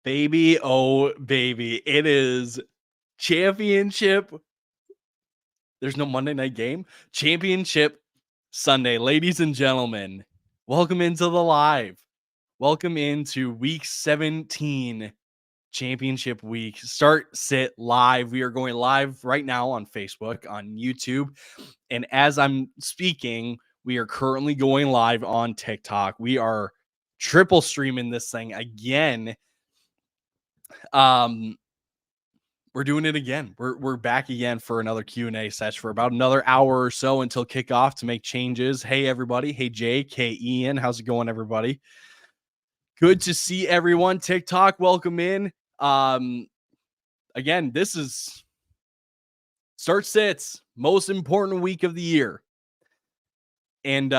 Baby, oh baby, it is championship. There's no Monday night game. Championship Sunday, ladies and gentlemen. Welcome into the live. Welcome into week 17 championship week. Start sit live. We are going live right now on Facebook, on YouTube. And as I'm speaking, we are currently going live on TikTok. We are triple streaming this thing again. We're doing it again. We're back again for another Q&A session for about another hour or so until kickoff to make changes. Hey everybody. Hey Jake. Hey Ian. How's it going, everybody? Good to see everyone. TikTok, welcome in. Again, this is start sits, most important week of the year. And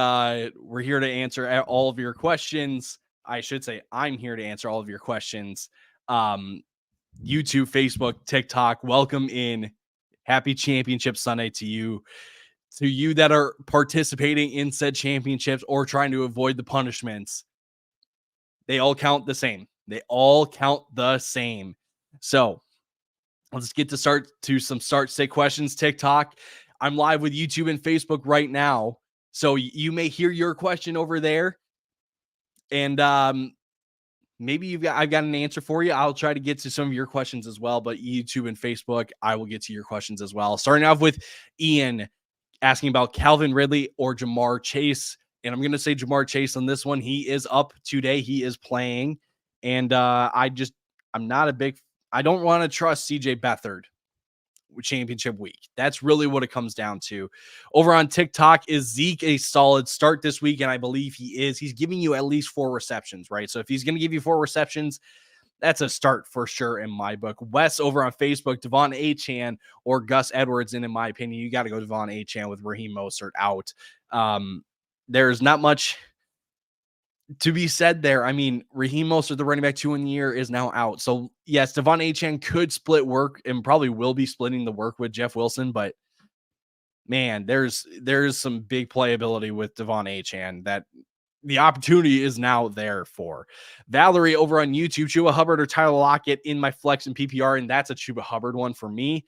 we're here to answer all of your questions. I should say I'm here to answer all of your questions. YouTube, Facebook, TikTok, welcome in. Happy Championship Sunday to you. To you that are participating in said championships or trying to avoid the punishments. They all count the same. They all count the same. So let's get to some start sit questions. TikTok. I'm live with YouTube and Facebook right now. So you may hear your question over there. And maybe I've got an answer for you. I'll try to get to some of your questions as well, but YouTube and Facebook, I will get to your questions as well. Starting off with Ian asking about Calvin Ridley or Jamar Chase. And I'm going to say Jamar Chase on this one. He is up today. He is playing. And I don't want to trust CJ Beathard with championship week. That's really what it comes down to. Over on TikTok, is Zeke a solid start this week? And I believe he is. He's giving you at least 4 receptions, right? So if he's going to give you 4 receptions, that's a start for sure in my book. Wes over on Facebook, Devon Achane or Gus Edwards. And in my opinion, you got to go Devon Achane with Raheem Mostert out. There's not much to be said there. I mean, Raheem Mostert, the running back 2 in the year, is now out. So yes, Devon Achane could split work and probably will be splitting the work with Jeff Wilson, but man, there's some big playability with Devon Achane that the opportunity is now there for. Valerie over on YouTube, Chuba Hubbard or Tyler Lockett in my flex and PPR, and that's a Chuba Hubbard one for me.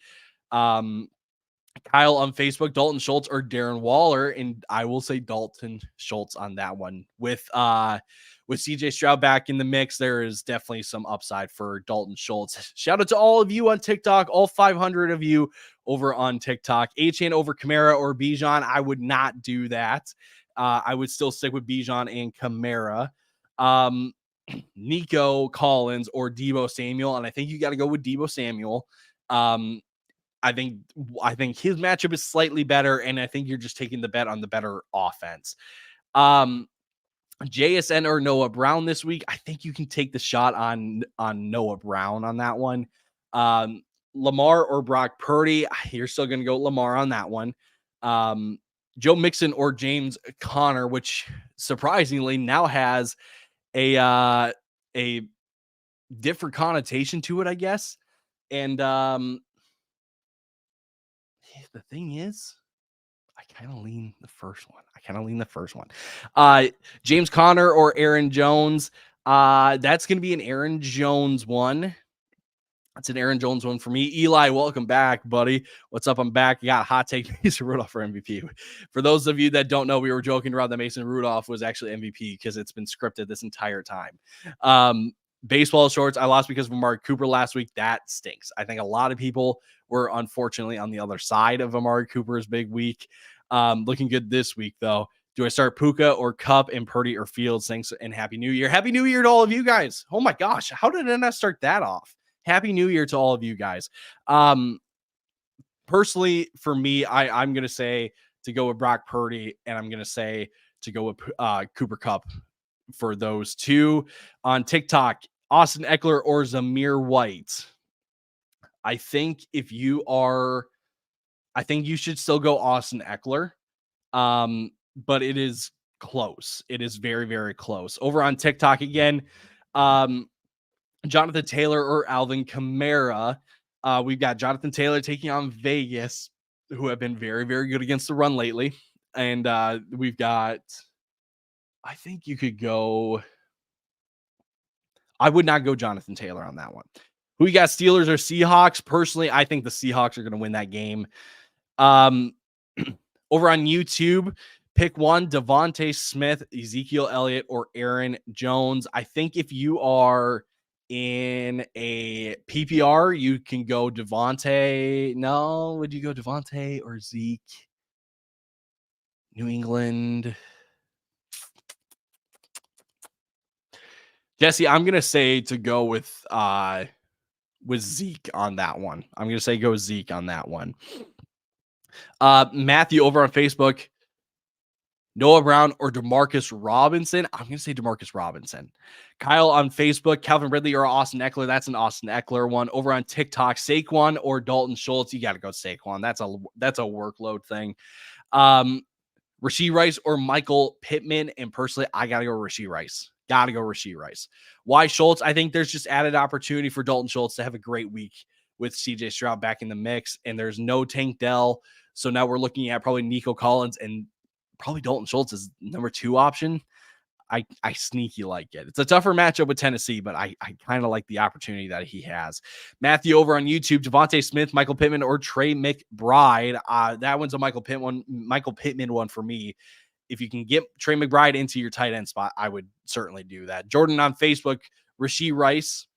Kyle on Facebook, Dalton Schultz or Darren Waller, and I will say Dalton Schultz on that one. With CJ Stroud back in the mix, there is definitely some upside for Dalton Schultz. Shout out to all of you on TikTok, all 500 of you over on TikTok. Achane over Kamara or Bijan, I would not do that. I would still stick with Bijan and Kamara. Nico Collins or Deebo Samuel, and I think you got to go with Deebo Samuel. I think his matchup is slightly better, and I think you're just taking the bet on the better offense. JSN or Noah Brown this week. I think you can take the shot on Noah Brown on that one. Lamar or Brock Purdy. You're still going to go Lamar on that one. Joe Mixon or James Conner, which surprisingly now has a different connotation to it, I guess. And the thing is, I kind of lean the first one. James Conner or Aaron Jones. That's going to be an Aaron Jones one. That's an Aaron Jones one for me. Eli, welcome back, buddy. What's up? I'm back. You got a hot take, Mason Rudolph for MVP. For those of you that don't know, we were joking around that Mason Rudolph was actually MVP because it's been scripted this entire time. Baseball shorts, I lost because of Amari Cooper last week. That stinks. I think a lot of people were unfortunately on the other side of Amari Cooper's big week. Looking good this week, though. Do I start Puka or Cup and Purdy or Fields? Thanks and Happy New Year. Happy New Year to all of you guys. Oh my gosh. How did I not start that off? Happy New Year to all of you guys. Personally, for me, I'm going to say to go with Brock Purdy, and I'm going to say to go with Cooper Kupp for those two. On TikTok, Austin Eckler or Zamir White. I think you should still go Austin Eckler. But it is close. It is very, very close. Over on TikTok again, Jonathan Taylor or Alvin Kamara. We've got Jonathan Taylor taking on Vegas, who have been very, very good against the run lately. And we've got, I think you could go. I would not go Jonathan Taylor on that one. Who you got, Steelers or Seahawks? Personally, I think the Seahawks are going to win that game. Over on YouTube, pick one: Devontae Smith, Ezekiel Elliott, or Aaron Jones. I think if you are in a PPR, you can go Devontae. No, would you go Devontae or Zeke? New England. Jesse, I'm gonna say to go with Zeke on that one. I'm gonna say go Zeke on that one. Matthew over on Facebook, Noah Brown or Demarcus Robinson? I'm going to say Demarcus Robinson. Kyle on Facebook, Calvin Ridley or Austin Eckler? That's an Austin Eckler one. Over on TikTok, Saquon or Dalton Schultz? You got to go Saquon. That's a workload thing. Rashee Rice or Michael Pittman? And personally, I got to go Rashee Rice. Got to go Rashee Rice. Why Schultz? I think there's just added opportunity for Dalton Schultz to have a great week with CJ Stroud back in the mix, and there's no Tank Dell. So now we're looking at probably Nico Collins and probably Dalton Schultz is number 2 option. I sneaky like it. It's a tougher matchup with Tennessee, but I kind of like the opportunity that he has. Matthew over on YouTube, Devontae Smith, Michael Pittman, or Trey McBride. That one's a Michael Pittman one for me. If you can get Trey McBride into your tight end spot, I would certainly do that. Jordan on Facebook, Rashee Rice,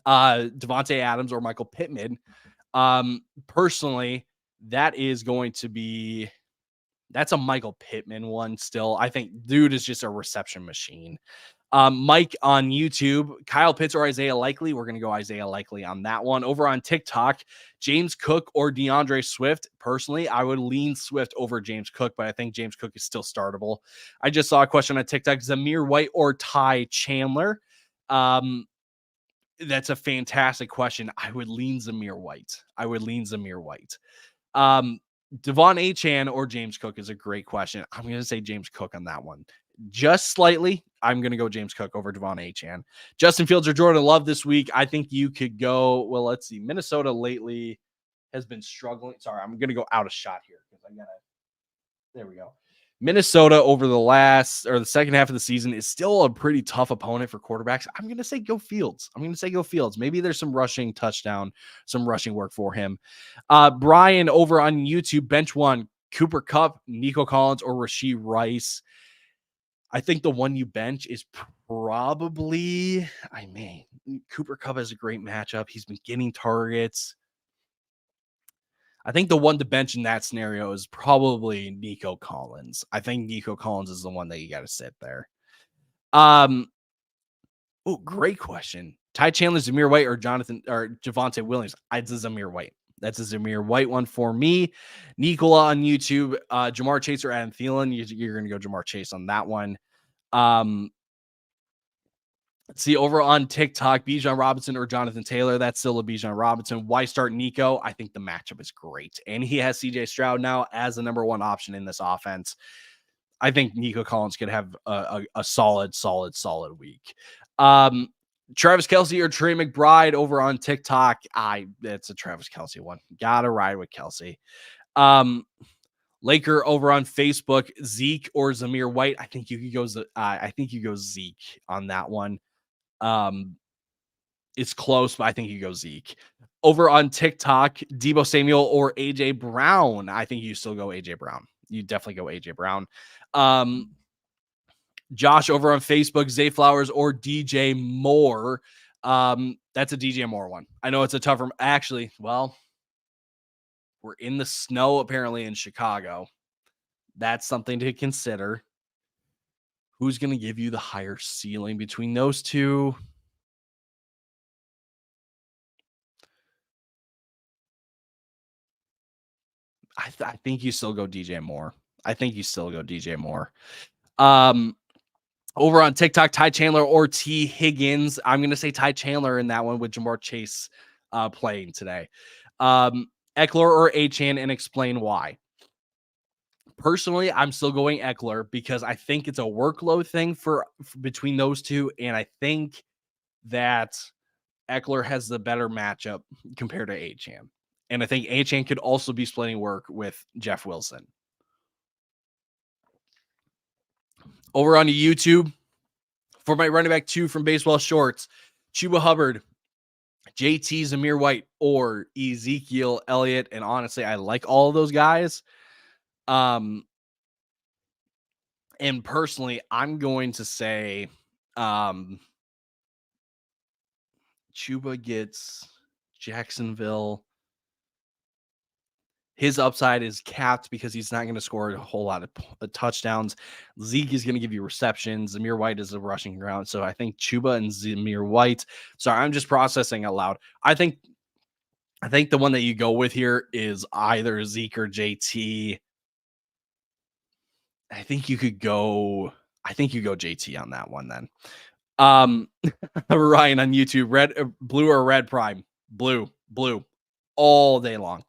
Devontae Adams, or Michael Pittman. Personally, that is going to be... That's a Michael Pittman one still. I think dude is just a reception machine. Mike on YouTube, Kyle Pitts or Isaiah Likely? We're going to go Isaiah Likely on that one. Over on TikTok, James Cook or DeAndre Swift? Personally, I would lean Swift over James Cook, but I think James Cook is still startable. I just saw a question on TikTok, Zamir White or Ty Chandler? That's a fantastic question. I would lean Zamir White. Devon Achane or James Cook is a great question. I'm going to say James Cook on that one. Just slightly, I'm going to go James Cook over Devon Achane. Justin Fields or Jordan Love this week? I think you could go, well, let's see. Minnesota lately has been struggling. Sorry, I'm going to go out of shot here because there we go. Minnesota over the second half of the season is still a pretty tough opponent for quarterbacks. I'm going to say go Fields. Maybe there's some rushing touchdown, some rushing work for him. Brian over on YouTube, bench one, Cooper Kupp, Nico Collins, or Rashee Rice. I think the one you bench is probably, Cooper Kupp has a great matchup. He's been getting targets. I think the one to bench in that scenario is probably Nico Collins. I think Nico Collins is the one that you got to sit there. Great question. Ty Chandler, Zamir White, or Javonte Williams? It's a Zamir White. That's a Zamir White one for me. Nicola on YouTube, Jamar Chase or Adam Thielen? You're going to go Jamar Chase on that one. Let's see, over on TikTok, Bijan Robinson or Jonathan Taylor? That's still a Bijan Robinson. Why start Nico? I think the matchup is great. And he has CJ Stroud now as the number 1 option in this offense. I think Nico Collins could have a solid week. Travis Kelce or Trey McBride over on TikTok? It's a Travis Kelce one. Gotta ride with Kelce. Laker over on Facebook, Zeke or Zamir White? I think you could go Zeke on that one. It's close, but I think you go Zeke. Over on TikTok, Deebo Samuel or AJ Brown? I think you still go AJ Brown. You definitely go AJ Brown. Josh over on Facebook, Zay Flowers or DJ Moore? That's a DJ Moore one. I know it's a tougher. Actually, well, we're in the snow apparently in Chicago. That's something to consider. Who's going to give you the higher ceiling between those two? I think you still go DJ Moore. Over on TikTok, Ty Chandler or T. Higgins? I'm going to say Ty Chandler in that one with Jamar Chase playing today. Eckler or Achane, and explain why. Personally, I'm still going Eckler because I think it's a workload thing for between those two, and I think that Eckler has the better matchup compared to Achane. And I think Achane could also be splitting work with Jeff Wilson. Over on YouTube, For my running back 2 from Baseball Shorts, Chuba Hubbard, JT Zamir White, or Ezekiel Elliott. And honestly, I like all of those guys. And personally, I'm going to say Chuba gets Jacksonville. His upside is capped because he's not going to score a whole lot of touchdowns. Zeke is going to give you receptions. Zamir White is a rushing ground. So I think Chuba and Zamir White. Sorry, I'm just processing out loud. I think the one that you go with here is either Zeke or JT. I think you go JT on that one then. Ryan on YouTube, blue or red prime? Blue all day long.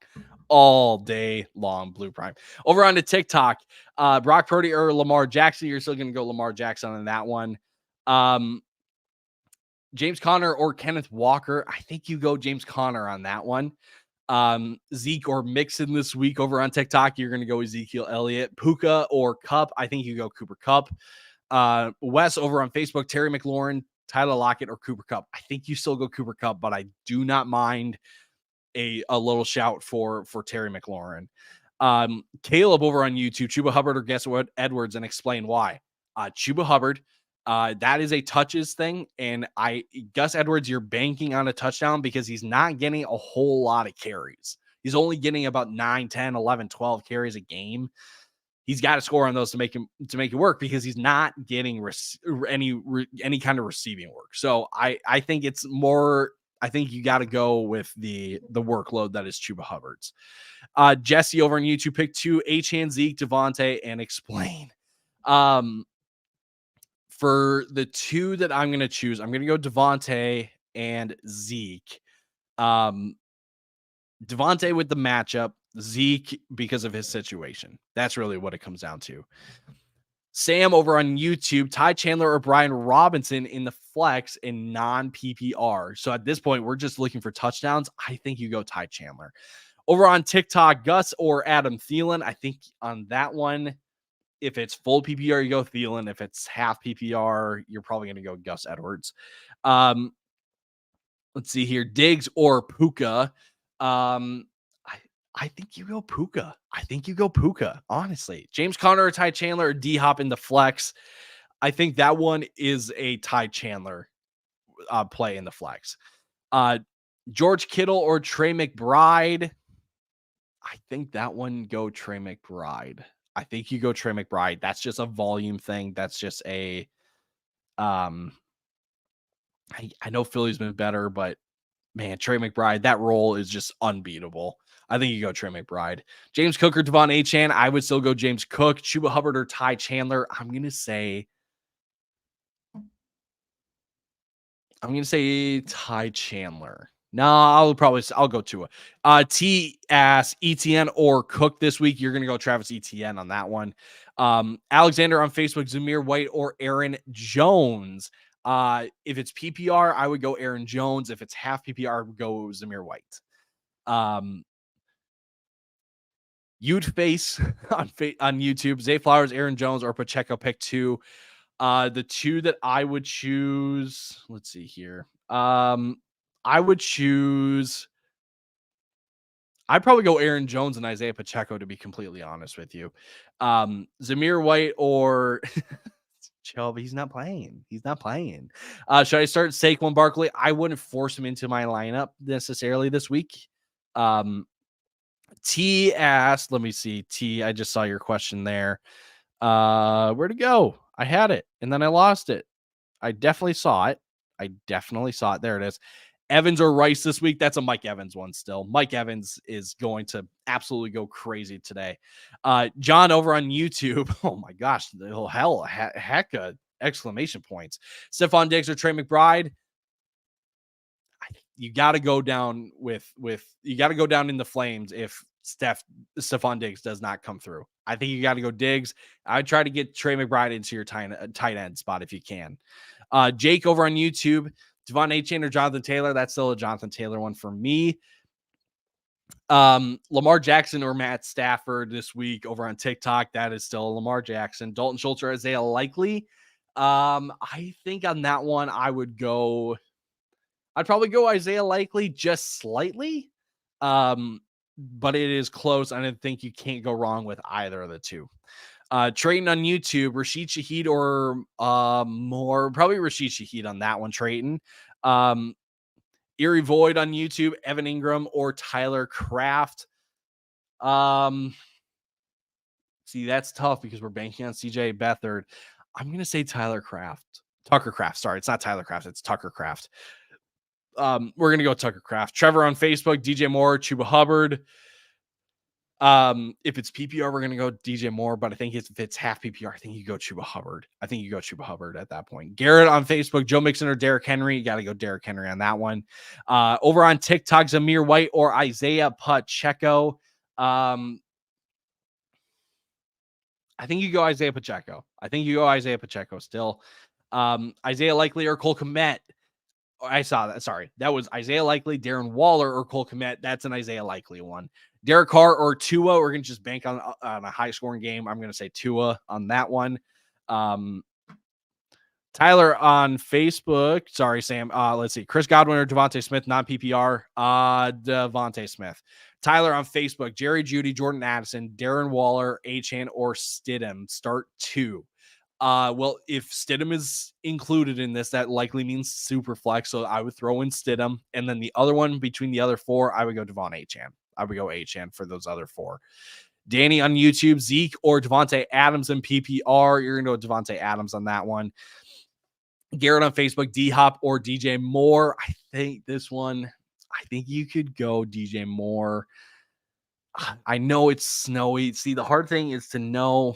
Blue prime. Over on to TikTok, Brock Purdy or Lamar Jackson. You're still going to go Lamar Jackson on that one. James Conner or Kenneth Walker. I think you go James Conner on that one. Zeke or Mixon this week over on TikTok. You're going to go Ezekiel Elliott. Puka or Kupp. I think you go Cooper Kupp. Wes over on Facebook, Terry McLaurin, Tyler Lockett, or Cooper Kupp. I think you still go Cooper Kupp, but I do not mind a little shout for Terry McLaurin. Caleb over on YouTube, Chuba Hubbard or Guess What Edwards, and explain why. Chuba Hubbard, that is a touches thing, and Gus Edwards, you're banking on a touchdown because he's not getting a whole lot of carries. He's only getting about 9, 10, 11, 12 carries a game. He's got to score on those to make it work because he's not getting any kind of receiving work. So I think it's more. I think you got to go with the workload that is Chuba Hubbard's. Jesse over on YouTube, pick 2, Achane, Zeke, Devontae, and explain. For the 2 that I'm going to choose, I'm going to go Devontae and Zeke. Devontae with the matchup, Zeke because of his situation. That's really what it comes down to. Sam over on YouTube, Ty Chandler or Brian Robinson in the flex in non-PPR. So at this point, we're just looking for touchdowns. I think you go Ty Chandler. Over on TikTok, Gus or Adam Thielen. I think on that one, if it's full PPR, you go Thielen. If it's half PPR, you're probably going to go Gus Edwards. Let's see here. Diggs or Puka. I think you go Puka. Honestly. James Conner or Ty Chandler or D-Hop in the flex. I think that one is a Ty Chandler play in the flex. George Kittle or Trey McBride. I think that one go Trey McBride. I think you go Trey McBride. That's just a volume thing. That's just a I know Philly's been better, but man, Trey McBride, that role is just unbeatable. I think you go Trey McBride. James Cook or Devon Achane. I would still go James Cook. Chuba Hubbard or Ty Chandler. I'm going to say Ty Chandler. No, I'll go Tua. ETN or Cook this week. You're going to go Travis Etienne on that one. Alexander on Facebook, Zamir White or Aaron Jones. If it's PPR, I would go Aaron Jones. If it's half PPR, I would go Zamir White. You'd face on YouTube, Zay Flowers, Aaron Jones, or Pacheco, pick 2. The 2 that I would choose, let's see here. I'd probably go Aaron Jones and Isaiah Pacheco, to be completely honest with you. Zamir White or Chubb, he's not playing. Should I start Saquon Barkley? I wouldn't force him into my lineup necessarily this week. T asked, let me see. T, I just saw your question there. Where'd it go? I had it and then I lost it. I definitely saw it. There it is. Evans or Rice this week. That's a Mike Evans one still. Mike Evans is going to absolutely go crazy today. John over on YouTube. Oh my gosh. Heck, exclamation points. Stephon Diggs or Trey McBride. You got to go down you got to go down in the flames if Stephon Diggs does not come through. I think you got to go Diggs. I'd try to get Trey McBride into your tight end spot if you can. Jake over on YouTube, Devon Achane or Jonathan Taylor. That's still a Jonathan Taylor one for me. Lamar Jackson or Matt Stafford this week over on TikTok. That is still Lamar Jackson. Dalton Schultz or Isaiah Likely. I think on that one, I'd probably go Isaiah Likely just slightly. But it is close. And I think you can't go wrong with either of the two. Trayton on YouTube, Rashid Shaheed or more, probably Rashid Shaheed on that one, Trayton. Erie Void on YouTube, Evan Ingram or Tyler Kraft. See, that's tough because we're banking on CJ Beathard. I'm gonna say Tucker Kraft. Sorry, it's not Tyler Kraft, it's Tucker Kraft. We're gonna go Tucker Kraft. Trevor on Facebook, DJ Moore, Chuba Hubbard. If it's PPR, we're gonna go DJ Moore, but I think if it's half PPR, I think you go Chuba Hubbard. At that point. Garrett on Facebook, Joe Mixon or Derrick Henry. You got to go Derrick Henry on that one. Over on TikTok, Zamir White or Isaiah Pacheco. I think you go Isaiah Pacheco. Still. Isaiah Likely or Cole Kmet. I saw that. Sorry. That was Isaiah Likely, Darren Waller, or Cole Kmet. That's an Isaiah Likely one. Derek Carr or Tua. We're going to just bank on a high-scoring game. I'm going to say Tua on that one. Tyler on Facebook. Sorry, Sam. Let's see. Chris Godwin or Devontae Smith, non-PPR. Devontae Smith. Tyler on Facebook. Jerry Jeudy, Jordan Addison, Darren Waller, Achane, or Stidham. Start 2. Well, if Stidham is included in this, that likely means super flex. So I would throw in Stidham. And then the other one between the other 4, I would go Devon Achane. I would go Achane for those other 4. Danny on YouTube, Zeke or Devontae Adams in PPR. You're going to go Devontae Adams on that one. Garrett on Facebook, D-Hop or DJ Moore. I think you could go DJ Moore. I know it's snowy. See, the hard thing is to know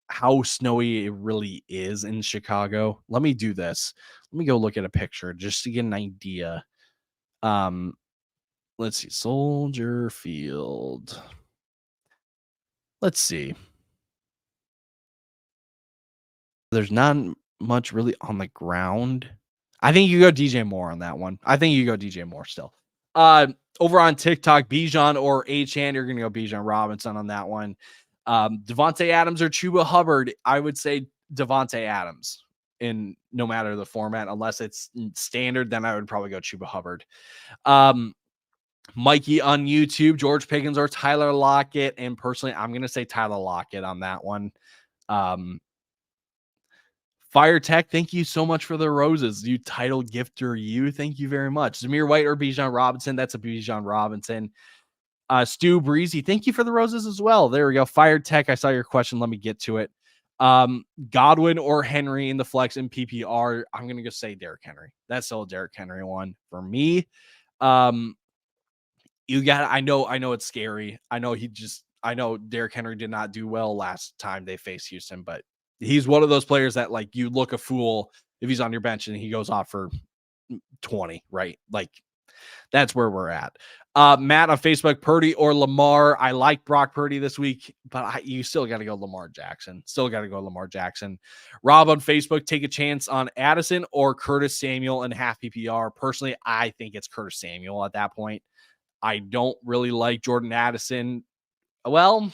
how snowy it really is in Chicago. Let me do this. Let me go look at a picture just to get an idea. Let's see. Soldier Field. Let's see. There's not much really on the ground. I think you go DJ Moore on that one. Still. Over on TikTok, Bijan or Achane, you're going to go Bijan Robinson on that one. Devontae Adams or Chuba Hubbard, I would say Devontae Adams in no matter the format, unless it's standard, then I would probably go Chuba Hubbard. Mikey on YouTube, George Pickens or Tyler Lockett. And personally, I'm going to say Tyler Lockett on that one. Fire Tech, thank you so much for the roses. You title gifter, thank you very much. Zamir White or Bijan Robinson, that's a Bijan Robinson. Stu Breezy, thank you for the roses as well. There we go. Fire Tech, I saw your question. Let me get to it. Godwin or Henry in the flex in PPR. I'm going to go say Derrick Henry. That's still a Derrick Henry one for me. You got, I know it's scary. I know Derrick Henry did not do well last time they faced Houston, but he's one of those players that like you look a fool if he's on your bench and he goes off for 20, right? Like that's where we're at. Matt on Facebook, Purdy or Lamar. I like Brock Purdy this week, but you still got to go Lamar Jackson. Rob on Facebook, take a chance on Addison or Curtis Samuel in half PPR. Personally, I think it's Curtis Samuel at that point. I don't really like Jordan Addison. Well,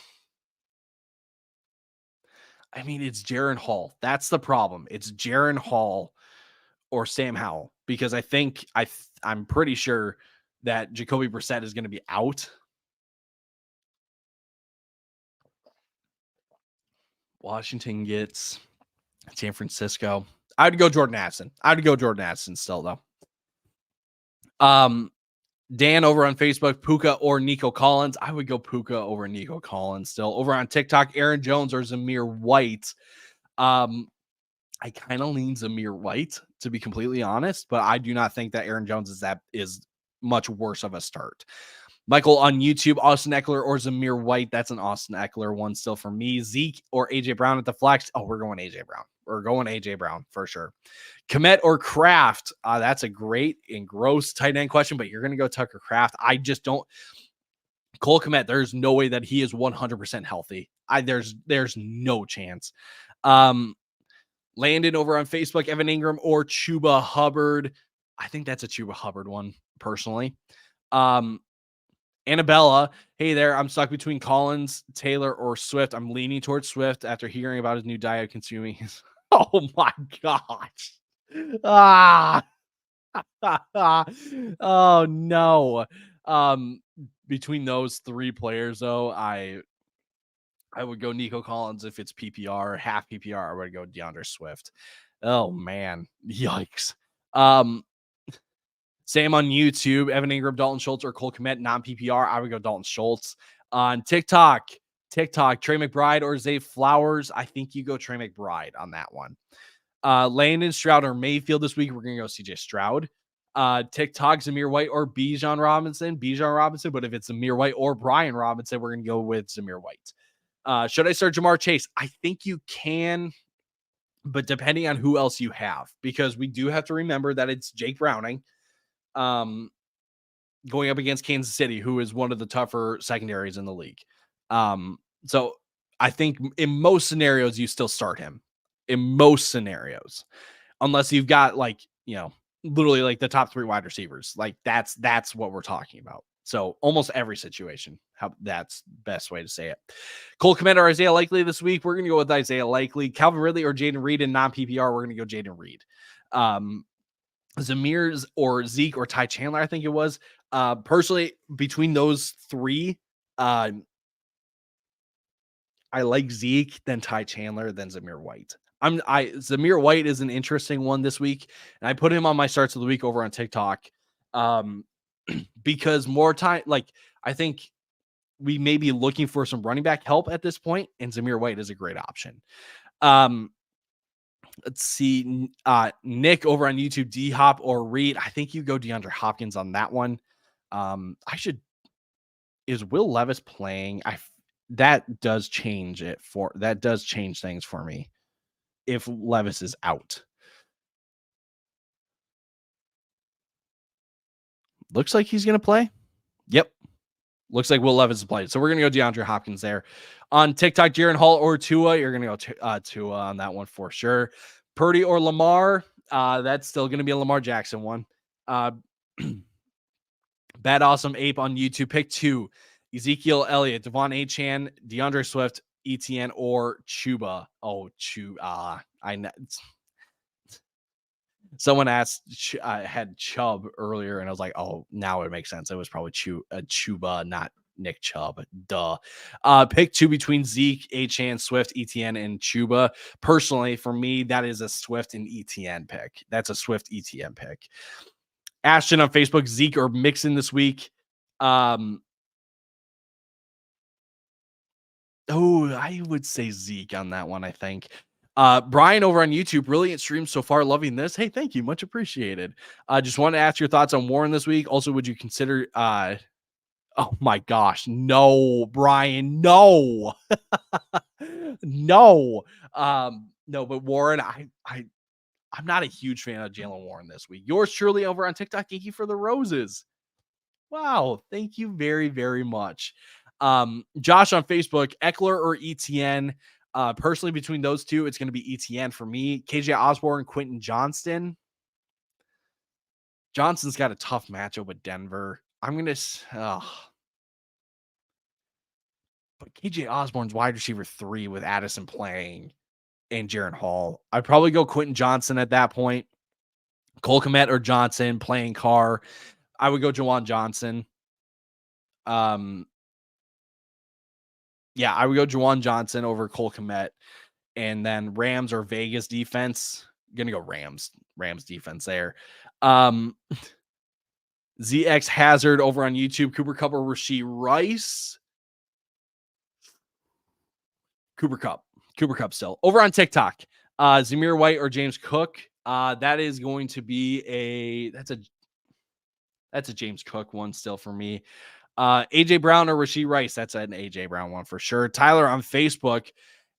I mean, it's Jaren Hall. That's the problem. It's Jaren Hall or Sam Howell, because I think I'm pretty sure that Jacoby Brissett is going to be out. Washington gets San Francisco. I'd go Jordan Addison still, though. Dan over on Facebook, Puka or Nico Collins. I would go Puka over Nico Collins still. Over on TikTok, Aaron Jones or Zamir White. I kind of lean Zamir White, to be completely honest, but I do not think that Aaron Jones is much worse of a start. Michael on YouTube, Austin Eckler or Zamir White. That's an Austin Eckler one still for me. Zeke or AJ Brown at the flex. Oh, we're going AJ Brown. We're going AJ Brown for sure. Komet or Kraft. That's a great and gross tight end question, but you're going to go Tucker Kraft. I just don't. Cole Komet, there's no way that he is 100% healthy. There's no chance. Landon over on Facebook, Evan Ingram or Chuba Hubbard. I think that's a Chuba Hubbard one, personally. Annabella, hey there. I'm stuck between Collins, Taylor, or Swift. I'm leaning towards Swift after hearing about his new diet consuming. Oh my gosh. Ah. Oh no. Um, Between those three players, though, I would go Nico Collins if it's PPR, half PPR. I would go DeAndre Swift. Oh man, yikes. Um, Same on YouTube. Evan Ingram, Dalton Schultz, or Cole Kmet, non PPR. I would go Dalton Schultz. On TikTok, Trey McBride or Zay Flowers. I think you go Trey McBride on that one. Landon Stroud or Mayfield this week. We're gonna go CJ Stroud. TikTok, Zamir White or Bijan Robinson. But if it's Zamir White or Brian Robinson, we're gonna go with Zamir White. Should I start Jamar Chase? I think you can, but depending on who else you have, because we do have to remember that it's Jake Browning um, going up against Kansas City, who is one of the tougher secondaries in the league. So I think in most scenarios, you still start him. In most scenarios, unless you've got literally like the top three wide receivers. Like that's what we're talking about. So almost every situation, how that's best way to say it. Cole Kmet or Isaiah Likely this week. We're gonna go with Isaiah Likely. Calvin Ridley or Jaden Reed in non-PPR. We're gonna go Jaden Reed. Zamir's or Zeke or Ty Chandler, I think it was. Personally, between those three, I like Zeke, then Ty Chandler, then Zamir White. Zamir White is an interesting one this week, and I put him on my starts of the week over on TikTok. Because more time, like I think we may be looking for some running back help at this point, and Zamir White is a great option. Let's see, Nick over on YouTube, D Hop or Reed. I think you go DeAndre Hopkins on that one. Is Will Levis playing? That does change things for me if Levis is out. Looks like he's going to play. Yep. Looks like Will Levis is playing. So we're going to go DeAndre Hopkins there. On TikTok, Jaron Hall or Tua. You're going to go Tua on that one for sure. Purdy or Lamar. That's still going to be a Lamar Jackson one. Bad Awesome Ape on YouTube. Pick two. Ezekiel Elliott, Devon Achane, DeAndre Swift, ETN, or Chuba. Oh, I know. Someone asked, had Chubb earlier, and I was like, oh, now it makes sense. It was probably Chuba, not Nick Chubb. Duh. Pick two between Zeke, Achane, Swift, ETN, and Chuba. Personally, for me, that is a Swift and ETN pick. That's a Swift ETN pick. Ashton on Facebook, Zeke or Mixon this week. I would say Zeke on that one, I think. Brian over on YouTube, brilliant stream so far. Loving this. Hey, thank you. Much appreciated. Just wanted to ask your thoughts on Warren this week. Also, would you consider oh my gosh, no, Brian, no. No. No, but Warren, I'm not a huge fan of Jalen Warren this week. Yours truly over on TikTok. Thank you for the roses. Wow, thank you very, very much. Josh on Facebook, Eckler or ETN. Personally, between those two, it's going to be ETN for me. KJ Osborne, Quentin Johnston. Johnston's got a tough matchup with Denver. I'm going to, but KJ Osborne's wide receiver 3 with Addison playing and Jaron Hall. I'd probably go Quentin Johnston at that point. Cole Kmet or Johnson playing Carr. I would go Jawan Johnson. Yeah, I would go Jawan Johnson over Cole Kmet. And then Rams or Vegas defense. Gonna go Rams defense there. ZX Hazard over on YouTube. Cooper Kupp or Rashee Rice. Cooper Kupp still. Over on TikTok. Zamir White or James Cook. That is going to be that's a James Cook one still for me. AJ Brown or Rashee Rice. That's an AJ Brown one for sure. Tyler on Facebook.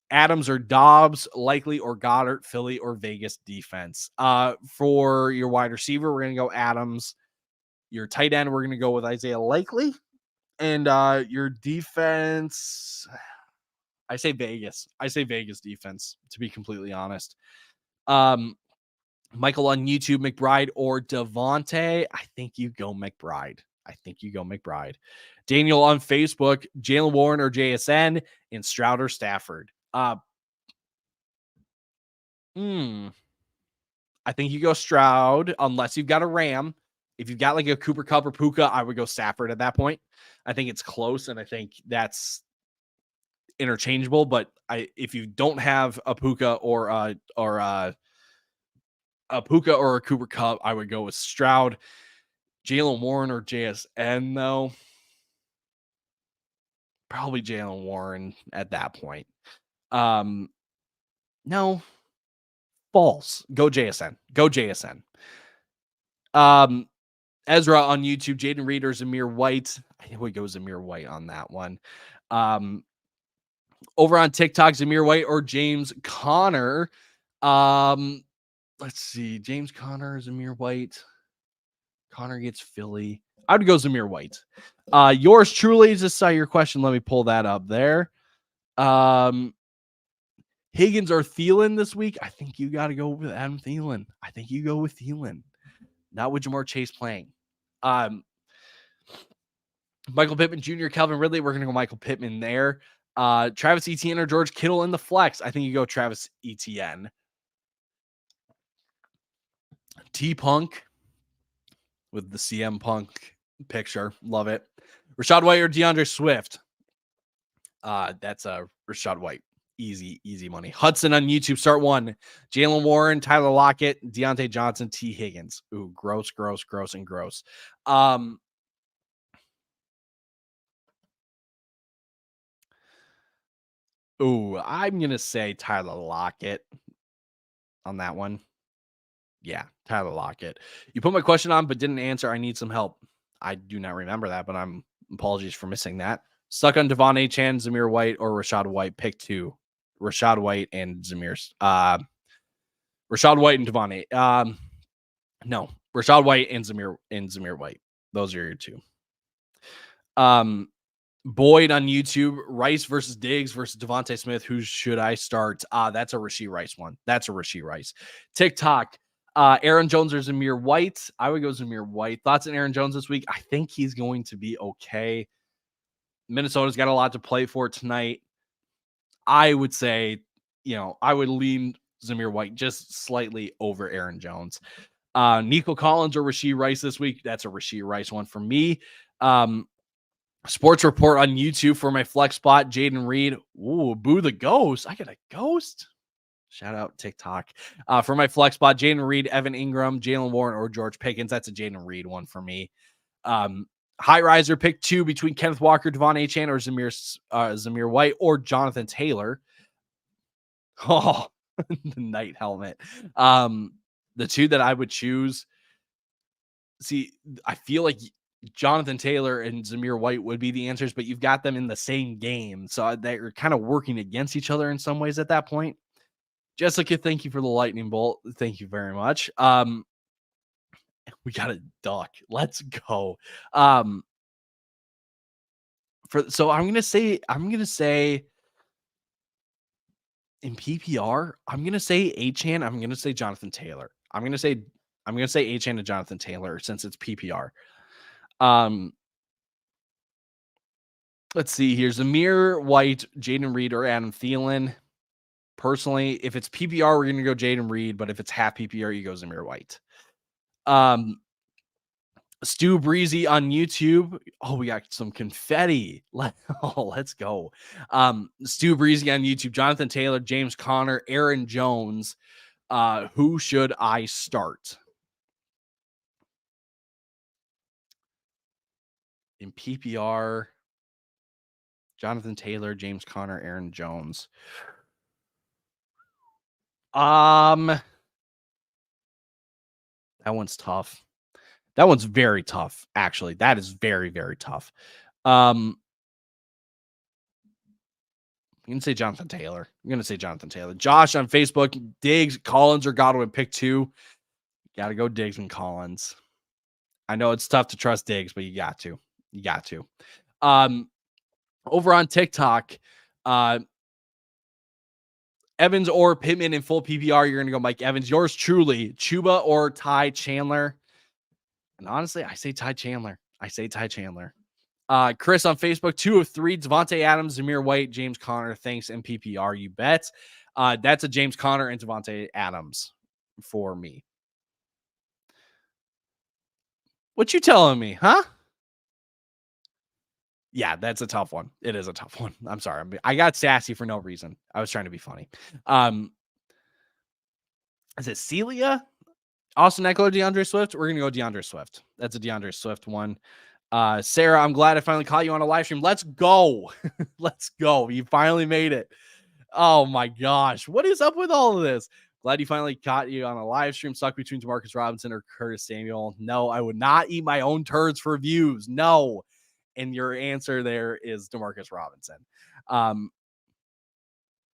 Adams or Dobbs, Likely or Goddard, Philly or Vegas defense. For your wide receiver, we're going to go Adams. Your tight end, we're going to go with Isaiah Likely. And your defense, I say Vegas. Defense, to be completely honest. Michael on YouTube, McBride or Devontae. I think you go McBride. Daniel on Facebook, Jalen Warren or JSN, and Stroud or Stafford. Hmm. I think you go Stroud unless you've got a Ram. If you've got like a Cooper Kupp or Puka, I would go Stafford at that point. I think it's close, and I think that's interchangeable. But if you don't have a Puka or a Puka or a Cooper Kupp, I would go with Stroud, Jalen Warren or JSN though. Probably Jalen Warren at that point. Um, no, false. Go JSN. Go JSN. Ezra on YouTube, Jaden Reed or Zamir White. I think we go Zamir White on that one. Over on TikTok, Zamir White or James Conner. Let's see. James Conner, Zamir White. Conner gets Philly. I would go Zamir White. Yours truly, just saw your question. Let me pull that up there. Higgins or Thielen this week? I think you got to go with Adam Thielen. I think you go with Thielen. Not with Jamar Chase playing. Michael Pittman Jr., Calvin Ridley. We're going to go Michael Pittman there. Travis Etienne or George Kittle in the flex. I think you go Travis Etienne. T-Punk with the CM Punk picture. Love it. Rashad White or DeAndre Swift. That's Rashad White. Easy money. Hudson on YouTube, start one. Jalen Warren, Tyler Lockett, Deontay Johnson, T. Higgins. Ooh, gross. I'm going to say Tyler Lockett on that one. Yeah, Tyler Lockett. You put my question on, but didn't answer. I need some help. I do not remember that, but apologies for missing that. Stuck on Devon Achane, Zamir White, or Rashad White. Pick two. Rashad White and Rashad White and Devon. No, Rashad White and Zamir White. Those are your two. Boyd on YouTube, Rice versus Diggs versus Devontae Smith. Who should I start? That's a Rashee Rice one. That's a Rashee Rice. TikTok, Aaron Jones or Zamir White. I would go Zamir White. Thoughts on Aaron Jones this week? I think he's going to be okay. Minnesota's got a lot to play for tonight. I would say, I would lean Zamir White just slightly over Aaron Jones. Nico Collins or Rashee Rice this week. That's a Rashee Rice one for me. Sports Report on YouTube for my flex spot. Jaden Reed. Ooh, boo the ghost. I got a ghost. Shout out TikTok. For my flex spot, Jaden Reed, Evan Ingram, Jalen Warren, or George Pickens. That's a Jaden Reed one for me. High riser, pick two between Kenneth Walker, Devon Achane, or Zamir White, or Jonathan Taylor. Oh, the night helmet. The two that I would choose. See, I feel like Jonathan Taylor and Zamir White would be the answers, but you've got them in the same game. So they're kind of working against each other in some ways at that point. Jessica, thank you for the lightning bolt. Thank you very much. We got a duck. Let's go. So I'm gonna say in PPR, I'm gonna say Achane. I'm gonna say Jonathan Taylor. I'm gonna say Achane and Jonathan Taylor since it's PPR. Let's see here. Zamir White, Jaden Reed, or Adam Thielen. Personally, if it's PPR, we're going to go Jaden Reed, but if it's half PPR, you go Zamir White. Stu Breezy on YouTube. Oh, we got some confetti. Let's go. Stu Breezy on YouTube. Jonathan Taylor, James Conner, Aaron Jones. Who should I start? In PPR, Jonathan Taylor, James Conner, Aaron Jones. That one's tough. That one's very tough, actually. That is very, very tough. I'm going to say Jonathan Taylor. Josh on Facebook, Diggs, Collins, or Godwin, pick two. Got to go Diggs and Collins. I know it's tough to trust Diggs, but you got to. Over on TikTok, Evans or Pittman in full PPR, you're going to go Mike Evans. Yours truly, Chuba or Ty Chandler. And honestly, I say Ty Chandler. Chris on Facebook, 2 of 3, Devontae Adams, Zamir White, James Conner. Thanks, and PPR, you bet. That's a James Conner and Devontae Adams for me. What you telling me, huh? Yeah, that's a tough one. It is a tough one. I'm sorry. I got sassy for no reason. I was trying to be funny. Um, is it Celia? Austin Eckler, DeAndre Swift? We're gonna go DeAndre Swift. That's a DeAndre Swift one. Sarah, I'm glad I finally caught you on a live stream. Let's go. Let's go. You finally made it. Oh my gosh. What is up with all of this? Glad you finally caught you on a live stream. Stuck between Demarcus Robinson or Curtis Samuel. No, I would not eat my own turds for views. No. And your answer there is Demarcus Robinson.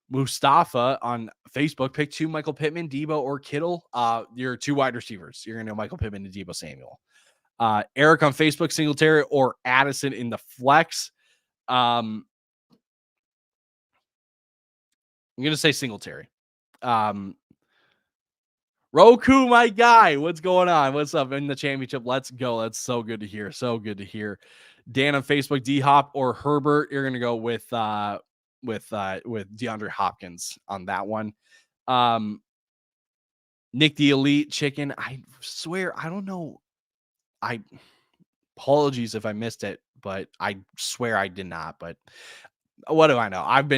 Mustafa on Facebook, pick 2, Michael Pittman, Debo, or Kittle. Your 2 wide receivers. You're going to know Michael Pittman and Debo Samuel. Eric on Facebook, Singletary or Addison in the flex. I'm going to say Singletary. Roku, my guy. What's going on? What's up in the championship? Let's go. That's so good to hear. So good to hear. Dan on Facebook, D Hop or Herbert. You're going to go with DeAndre Hopkins on that one. Nick the Elite Chicken. I swear, I don't know. Apologies if I missed it, but I swear I did not. But what do I know? I'm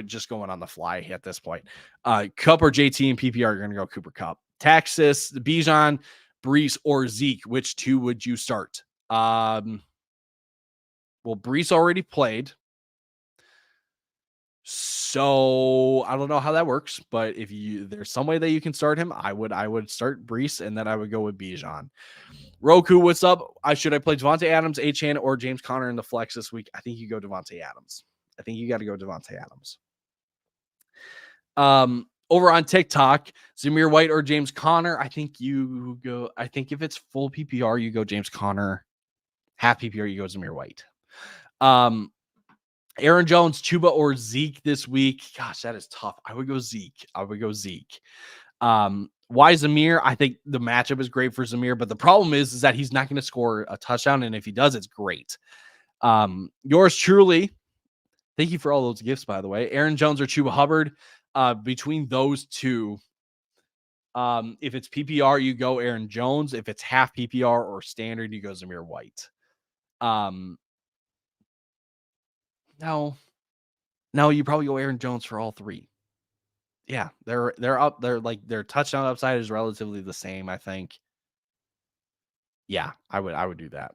just going on the fly at this point. Cup or JT and PPR, you're going to go Cooper Cup. Texas, Bijan, Brees, or Zeke. Which 2 would you start? Well, Brees already played. So I don't know how that works, but if there's some way that you can start him, I would start Brees and then I would go with Bijan. Roku, what's up? Should I play Devontae Adams, Achane, or James Conner in the flex this week? I think you go Devontae Adams. I think you got to go Devontae Adams. Over on TikTok, Zamir White or James Conner. I think if it's full PPR, you go James Conner. Half PPR, you go Zamir White. Aaron Jones, Chuba, or Zeke this week. Gosh, that is tough. I would go Zeke. Why Zamir? I think the matchup is great for Zamir, but the problem is that he's not going to score a touchdown, and if he does, it's great. Yours truly. Thank you for all those gifts, by the way. Aaron Jones or Chuba Hubbard. Between those 2, if it's PPR, you go Aaron Jones. If it's half PPR or standard, you go Zamir White. No, you probably go Aaron Jones for all 3. Yeah, they're up. They're like their touchdown upside is relatively the same, I think. Yeah, I would do that.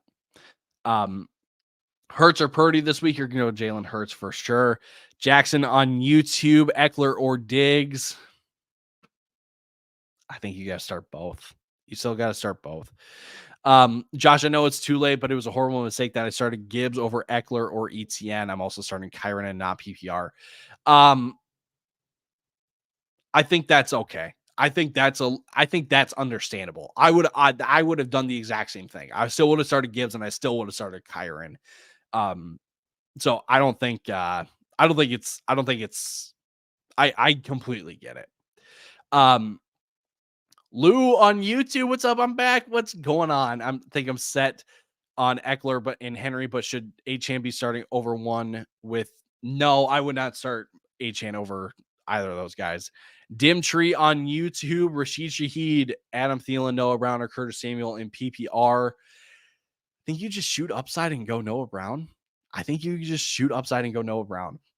Hurts or Purdy this week? You're gonna go Jalen Hurts for sure. Jackson on YouTube, Eckler or Diggs? I think you got to start both. You still got to start both. Josh, I know it's too late, but it was a horrible mistake that I started Gibbs over Eckler or ETN. I'm also starting Kyron and not PPR. I think that's okay. I think that's understandable. I would have done the exact same thing. I still would have started Gibbs and I still would have started Kyron. So I completely get it. Lou on YouTube, what's up? I'm back. What's going on? I'm set on Eckler and Henry, but should Achane be starting over one with? No, I would not start Achane over either of those guys. Dim Tree on YouTube, Rashid Shaheed, Adam Thielen, Noah Brown, or Curtis Samuel in PPR. I think you just shoot upside and go Noah Brown.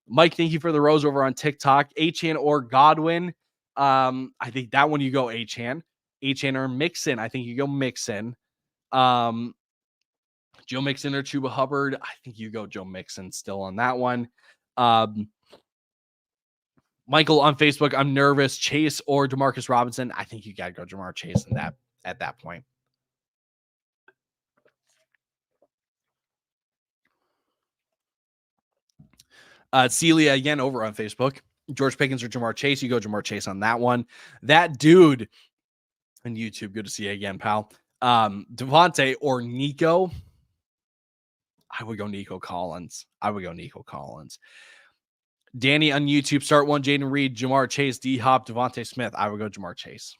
Mike, thank you for the rose over on TikTok. Achane or Godwin. I think that one you go Achane or Mixon. I think you go Mixon. Joe Mixon or Chuba Hubbard. I think you go Joe Mixon still on that one. Michael on Facebook, I'm nervous. Chase or Demarcus Robinson. I think you got to go Jamar Chase at that point. Celia again over on Facebook. George Pickens or Jamar Chase. You go Jamar Chase on that one. That dude on YouTube. Good to see you again, pal. Devontae or Nico. I would go Nico Collins. Danny on YouTube, start one. Jaden Reed, Jamar Chase, D Hop, Devontae Smith. I would go Jamar Chase.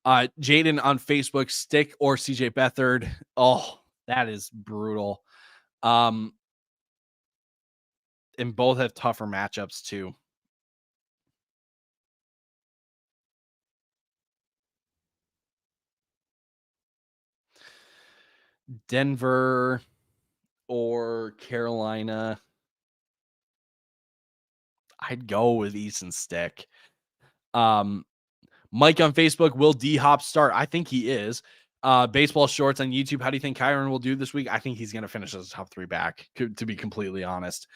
Jaden on Facebook, stick or CJ Beathard. Oh, that is brutal. And both have tougher matchups too. Denver or Carolina. I'd go with Easton Stick. Um, Mike on Facebook, will D Hop start? I think he is. Baseball Shorts on YouTube. How do you think Kyron will do this week? I think he's going to finish as a top 3 back, to be completely honest.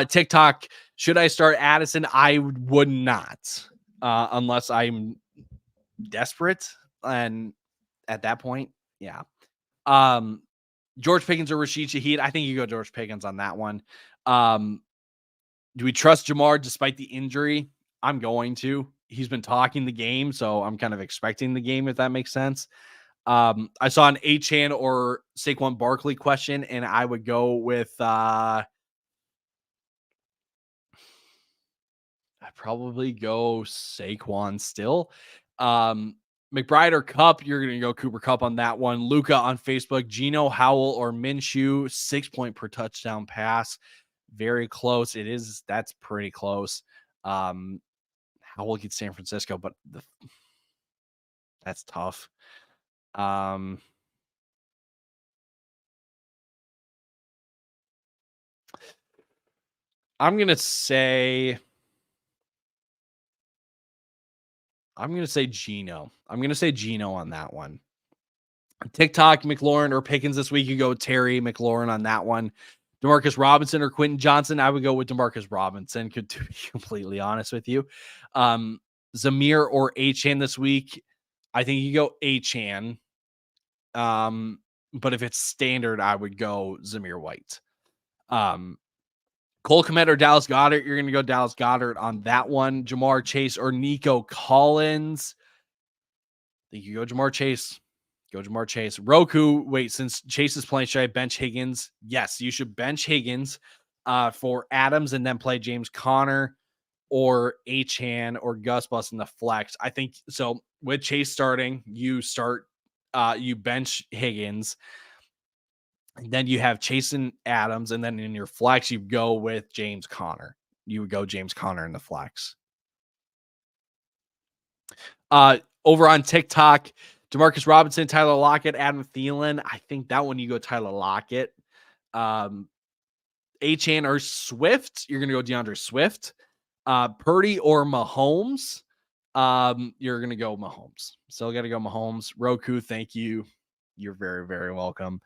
TikTok, should I start Addison? I would not, unless I'm desperate. And at that point, yeah. George Pickens or Rashid Shaheed? I think you go George Pickens on that one. Do we trust Jamar despite the injury? I'm going to. He's been talking the game, so I'm kind of expecting the game, if that makes sense. I saw an Achane or Saquon Barkley question, and I would go with I'd probably go Saquon still. McBride or Cup, you're going to go Cooper Cup on that one. Luca on Facebook, Geno, Howell, or Minshew, 6 point per touchdown pass. Very close. It is. That's pretty close. Howell gets San Francisco, but that's tough. I'm gonna say Geno. I'm gonna say Geno on that one. TikTok, McLaurin or Pickens this week. You go Terry McLaurin on that one. Demarcus Robinson or Quentin Johnson. I would go with Demarcus Robinson, to be completely honest with you. Zamir or Achane this week. I think you go Achane. But if it's standard, I would go Zamir White. Cole Kmet or Dallas Goedert. You're going to go Dallas Goedert on that one. Jamar Chase or Nico Collins. I think you go Jamar Chase. Go Jamar Chase. Roku, wait, since Chase is playing, should I bench Higgins? Yes, you should bench Higgins for Adams and then play James Conner or Achane or Gus Bus in the flex. I think so. With Chase starting, you bench Higgins. And then you have Chase and Adams, and then in your flex, you go with James Conner. You would go James Conner in the flex. Over on TikTok, Demarcus Robinson, Tyler Lockett, Adam Thielen. I think that one you go Tyler Lockett. Achane or Swift, you're going to go DeAndre Swift. Purdy or Mahomes, you're going to go Mahomes. Still got to go Mahomes. Roku, thank you. You're very, very welcome.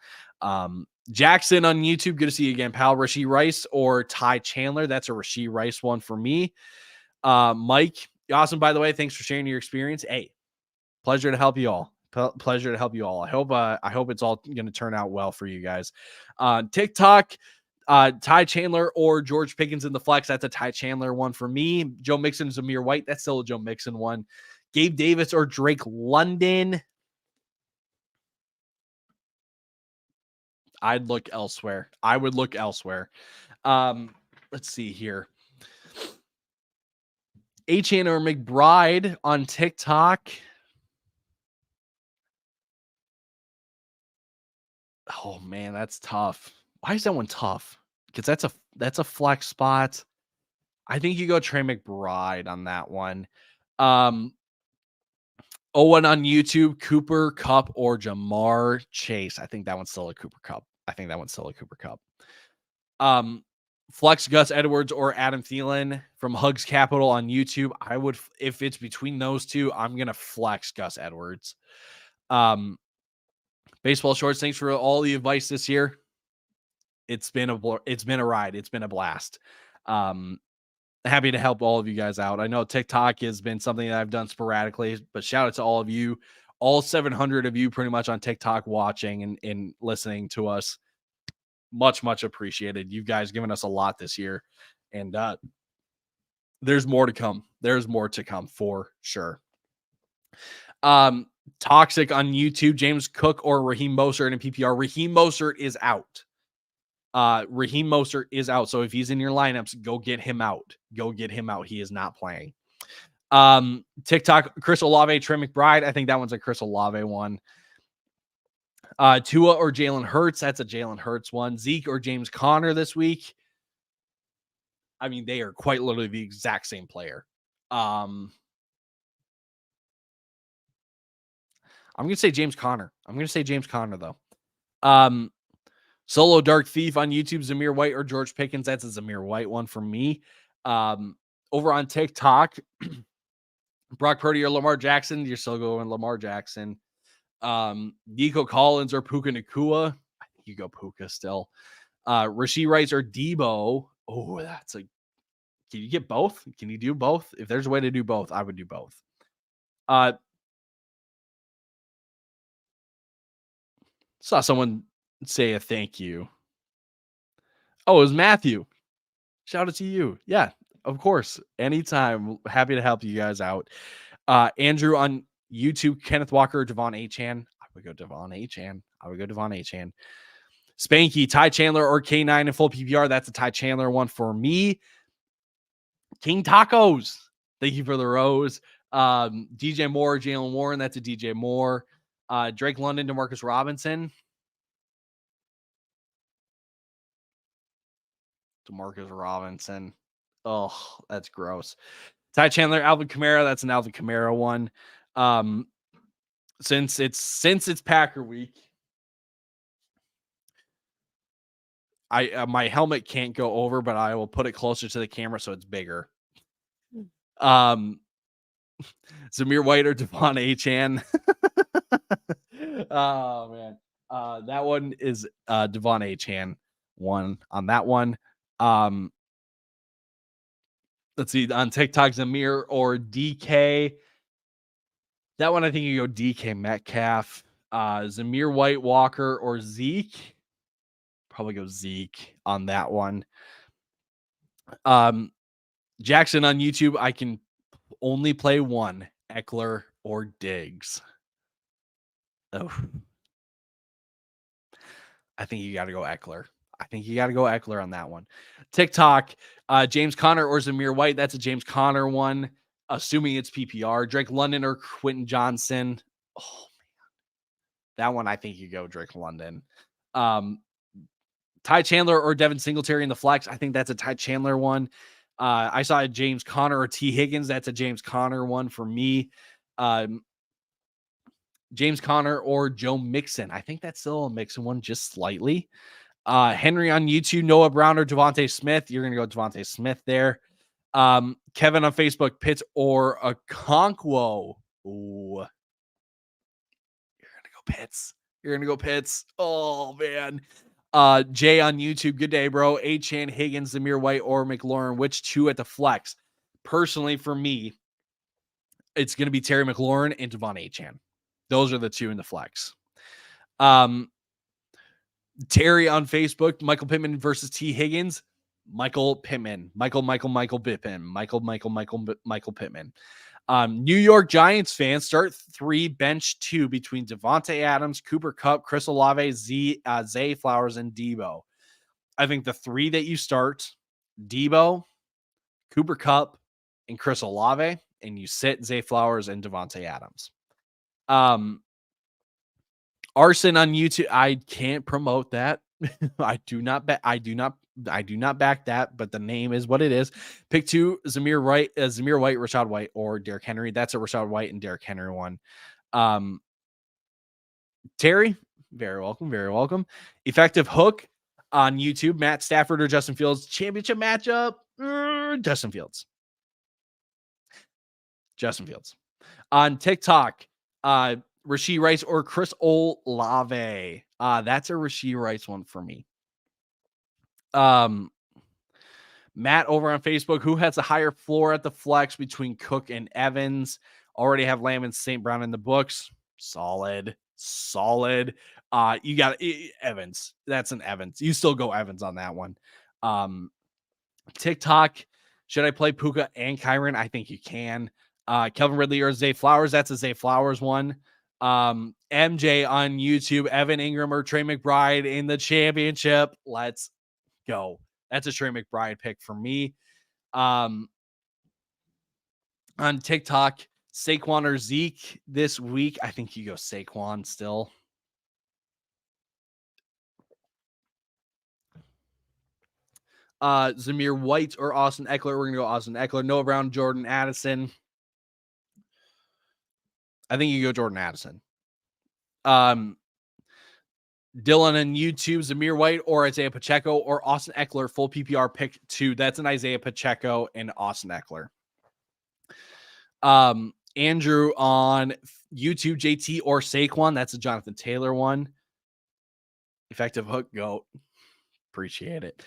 Jackson on YouTube, good to see you again, pal. Rashee Rice or Ty Chandler. That's a Rashee Rice one for me. Mike, awesome, by the way. Thanks for sharing your experience. Hey, pleasure to help you all. Pleasure to help you all. I hope it's all going to turn out well for you guys. TikTok, Ty Chandler or George Pickens in the flex. That's a Ty Chandler one for me. Joe Mixon is Zamir White. That's still a Joe Mixon one. Gabe Davis or Drake London. I'd look elsewhere. I would look elsewhere. Let's see here. Achane or McBride on TikTok. Oh man, that's tough. Why is that one tough? Because that's a flex spot. I think you go Trey McBride on that one. Owen on YouTube, Cooper Cup or Jamar Chase. I think that one's still a Cooper Cup. Flex Gus Edwards or Adam Thielen from Hugs Capital on YouTube. I would, if it's between those two, I'm gonna flex Gus Edwards. Baseball Shorts, thanks for all the advice this year. It's been a ride. It's been a blast. Happy to help all of you guys out. I know TikTok has been something that I've done sporadically, but shout out to all of you, all 700 of you pretty much on TikTok watching and listening to us. Much, much appreciated. You guys given us a lot this year, and there's more to come. There's more to come for sure. Toxic on YouTube, James Cook or Raheem Mostert in PPR. Raheem Mostert is out. So if he's in your lineups, go get him out. He is not playing. TikTok, Chris Olave, Trey McBride. I think that one's a Chris Olave one. Tua or Jalen Hurts. That's a Jalen Hurts one. Zeke or James Conner this week. I mean, they are quite literally the exact same player. I'm gonna say James Conner. I'm gonna say James Conner though. Um, Solo Dark Thief on YouTube, Zamir White or George Pickens. That's a Zamir White one for me. Over on TikTok, Brock Purdy or Lamar Jackson. You're still going Lamar Jackson. Nico Collins or Puka Nakua. I think you go Puka still. Rashee Rice or Debo. Oh, that's a. Can you get both? Can you do both? If there's a way to do both, I would do both. Saw someone say a thank you. Oh, it was Matthew. Shout out to you. Yeah, of course. Anytime. Happy to help you guys out. Andrew on YouTube, Kenneth Walker, Devon Achan. I would go Devon Achan. Spanky, Ty Chandler or K9 in full PPR. That's a Ty Chandler one for me. King Tacos. Thank you for the rose. DJ Moore, Jalen Warren. That's a DJ Moore. Drake London, DeMarcus Robinson. DeMarcus Robinson. Oh, that's gross. Ty Chandler, Alvin Kamara. That's an Alvin Kamara one. Since it's Packer week, my helmet can't go over, but I will put it closer to the camera so it's bigger. Zamir White or Devon Achan. Oh man. That one is Devon Achan one on that one. Let's see on TikTok, Zamir or DK. That one I think you go DK Metcalf. Zamir White Walker or Zeke. Probably go Zeke on that one. Jackson on YouTube, I can only play one, Eckler or Diggs. Oh, I think you got to go Eckler. On that one. TikTok, James Conner or Zamir White. That's a James Conner one, assuming it's PPR. Drake London or Quentin Johnson. Oh, man. That one, I think you go Drake London. Ty Chandler or Devin Singletary in the flex. I think that's a Ty Chandler one. I saw a James Conner or T. Higgins. That's a James Conner one for me. James Conner or Joe Mixon. I think that's still a Mixon one, just slightly. Henry on YouTube, Noah Brown or Devontae Smith. You're going to go Devontae Smith there. Kevin on Facebook, Pitts or a Okonkwo. Ooh. You're going to go Pitts. Oh, man. Jay on YouTube, good day, bro. Achan, Higgins, Zamir White, or McLaurin. Which two at the flex? Personally, for me, it's going to be Terry McLaurin and Devon Achan. Those are the two in the flex. Terry on Facebook, Michael Pittman versus T. Higgins. Michael Pittman. Michael Pittman. New York Giants fans, start 3, bench 2 between Devontae Adams, Cooper Kupp, Chris Olave, Zay Flowers, and Debo. I think the 3 that you start, Debo, Cooper Kupp, and Chris Olave, and you sit Zay Flowers and Devontae Adams. Arson on YouTube, I can't promote that. I do not back that, but the name is what it is. Pick 2, Zamir White, Rashad White, or Derrick Henry. That's a Rashad White and Derrick Henry one. Terry, very welcome. Effective hook on YouTube, Matt Stafford or Justin Fields. Championship matchup, Justin Fields. On TikTok, Rashee Rice or Chris Olave. That's a Rashee Rice one for me. Matt over on Facebook, who has a higher floor at the flex between Cook and Evans? Already have Lamb and St. Brown in the books. Solid. You got Evans. That's an Evans. You still go Evans on that one. TikTok, should I play Puka and Kyron? I think you can. Kelvin Ridley or Zay Flowers? That's a Zay Flowers one. MJ on YouTube, Evan Ingram or Trey McBride in the championship. Let's go. That's a Trey McBride pick for me. On TikTok, Saquon or Zeke this week. I think you go Saquon still. Zamir White or Austin Eckler. We're going to go Austin Eckler. Noah Brown, Jordan Addison. I think you go Jordan Addison. Um, Dylan on YouTube, Zamir White or Isaiah Pacheco or Austin Eckler, full PPR pick 2. That's an Isaiah Pacheco and Austin Eckler. Andrew on YouTube, JT or Saquon. That's a Jonathan Taylor one. Effective hook, go. Appreciate it.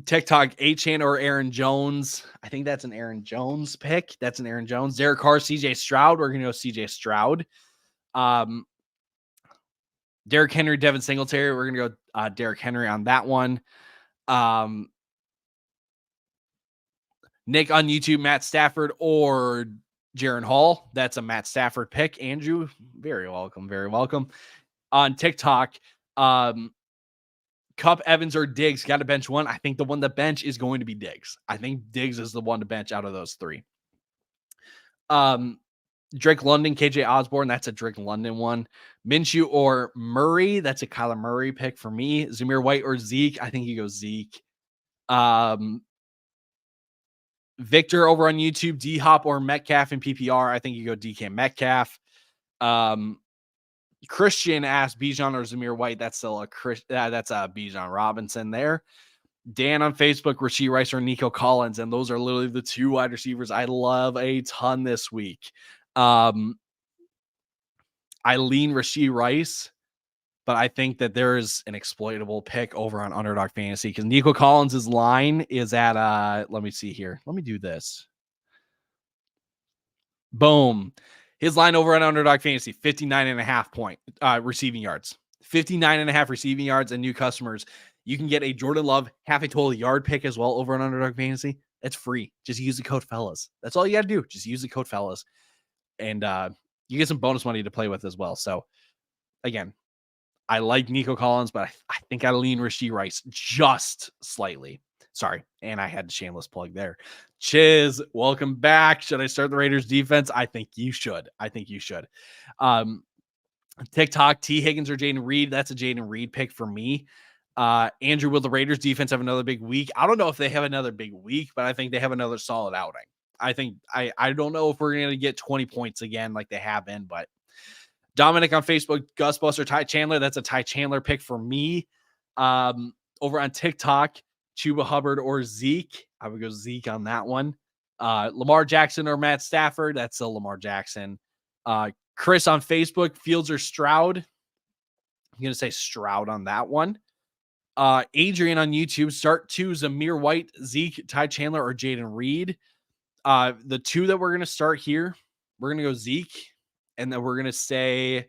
TikTok, Achan or Aaron Jones. I think that's an Aaron Jones pick. That's an Aaron Jones. Derek Carr, CJ Stroud. We're going to go CJ Stroud. Derrick Henry, Devin Singletary. We're going to go Derrick Henry on that one. Nick on YouTube, Matt Stafford or Jaron Hall. That's a Matt Stafford pick. Andrew, very welcome. Very welcome. On TikTok, Cup, Evans, or Diggs. Got to bench one. I think the one to bench is going to be Diggs. I think Diggs is the one to bench out of those three. Drake London, KJ Osborne. That's a Drake London one. Minshew or Murray. That's a Kyler Murray pick for me. Zamir White or Zeke. I think you go Zeke. Victor over on YouTube, D-Hop or Metcalf in PPR. I think you go DK Metcalf. Christian asked Bijan or Zamir White. That's still that's a Bijan Robinson there. Dan on Facebook, Rashee Rice or Nico Collins. And those are literally the 2 wide receivers I love a ton this week. I lean Rashee Rice, but I think that there is an exploitable pick over on Underdog Fantasy because Nico Collins' line is at, let me see here. Let me do this. Boom. His line over on Underdog Fantasy, 59.5 point receiving yards. 59.5 receiving yards and new customers. You can get a Jordan Love half a total yard pick as well over on Underdog Fantasy. It's free. Just use the code fellas. That's all you got to do. Just use the code fellas. And you get some bonus money to play with as well. So, again, I like Nico Collins, but I think I lean Rashee Rice just slightly. Sorry. And I had a shameless plug there. Chiz, welcome back. Should I start the Raiders defense? I think you should. TikTok, T. Higgins or Jaden Reed. That's a Jaden Reed pick for me. Andrew, will the Raiders defense have another big week? I don't know if they have another big week, but I think they have another solid outing. I think I don't know if we're going to get 20 points again like they have been, but Dominic on Facebook, Gus Bus or Ty Chandler. That's a Ty Chandler pick for me. Over on TikTok, Chuba Hubbard or Zeke. I would go Zeke on that one. Lamar Jackson or Matt Stafford. That's still Lamar Jackson. Chris on Facebook, Fields or Stroud. I'm going to say Stroud on that one. Adrian on YouTube, start 2, Zamir White, Zeke, Ty Chandler, or Jaden Reed. The 2 that we're going to start here, we're going to go Zeke. And then we're going to say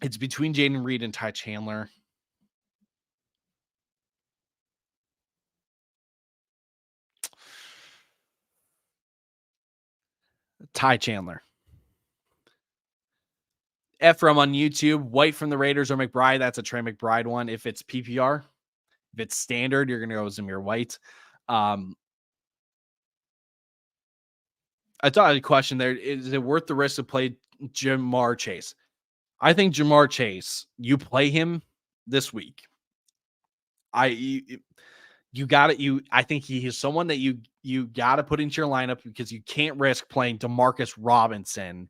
it's between Jaden Reed and Ty Chandler. Ty Chandler. Ephraim on YouTube, White from the Raiders or McBride. That's a Trey McBride one. If it's PPR, if it's standard, you're going to go with Zamir White. I thought I had a question there. Is it worth the risk to play Jamar Chase? I think Jamar Chase, you play him this week. I think he is someone that you got to put into your lineup because you can't risk playing DeMarcus Robinson.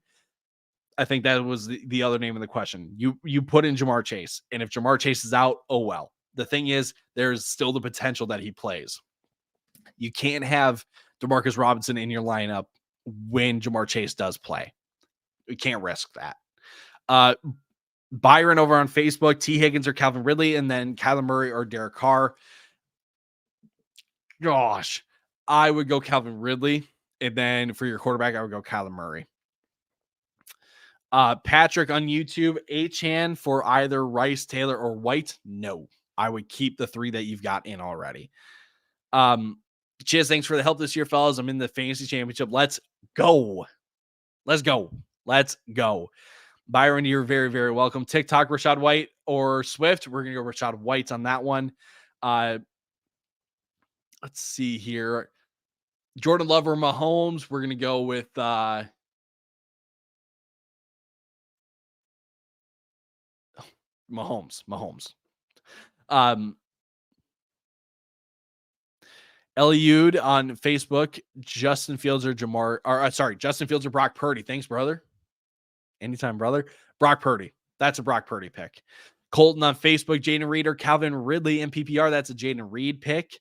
I think that was the other name of the question. You put in Jamar Chase, and if Jamar Chase is out, oh well. The thing is, there's still the potential that he plays. You can't have DeMarcus Robinson in your lineup when Jamar Chase does play. You can't risk that. Byron over on Facebook, T. Higgins or Calvin Ridley, and then Kyler Murray or Derek Carr. Gosh, I would go Calvin Ridley. And then for your quarterback, I would go Kyler Murray. Patrick on YouTube, Achan for either Rice, Taylor, or White. No, I would keep the 3 that you've got in already. Chiz, thanks for the help this year, fellas. I'm in the fantasy championship. Let's go. Byron, you're very, very welcome. TikTok, Rashad White or Swift. We're going to go Rashad White on that one. Let's see here. Jordan Love or Mahomes. We're going to go with Mahomes. Eliud on Facebook, Justin Fields or Brock Purdy. Thanks, brother. Anytime, brother. Brock Purdy. That's a Brock Purdy pick. Colton on Facebook, Jaden Reed or Calvin Ridley in PPR. That's a Jaden Reed pick.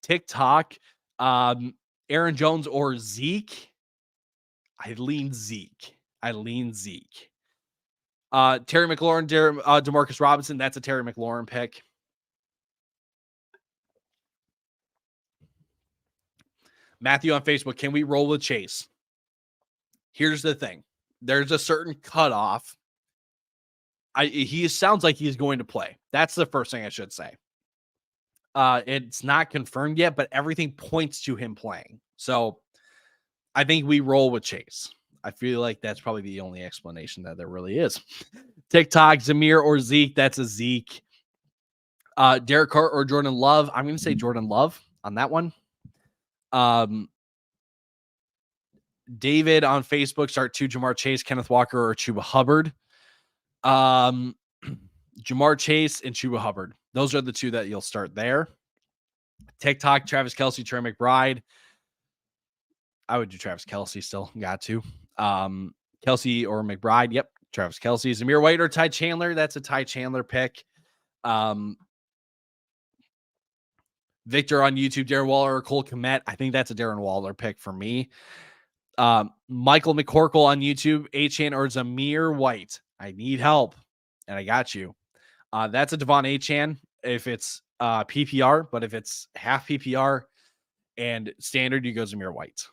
TikTok, Aaron Jones or Zeke. I lean Zeke. Terry McLaurin, Demarcus Robinson. That's a Terry McLaurin pick. Matthew on Facebook, can we roll with Chase? Here's the thing. There's a certain cutoff. He sounds like he's going to play. That's the first thing I should say. It's not confirmed yet, but everything points to him playing. So I think we roll with Chase. I feel like that's probably the only explanation that there really is. TikTok, Zamir or Zeke. That's a Zeke. Derek Carr or Jordan Love. I'm going to say Jordan Love on that one. David on Facebook, start 2, Jamar Chase, Kenneth Walker, or Chuba Hubbard. Jamar Chase and Chuba Hubbard. Those are the 2 that you'll start there. TikTok, Travis Kelce, Trey McBride. I would do Travis Kelce still. Got to. Kelce or McBride. Yep. Travis Kelce. Zamir White or Ty Chandler. That's a Ty Chandler pick. Victor on YouTube, Darren Waller or Cole Kmet. I think that's a Darren Waller pick for me. Michael McCorkle on YouTube, Achane or Zamir White. I need help, and I got you. That's a Devon Achane if it's PPR, but if it's half PPR and standard, you go Zamir White.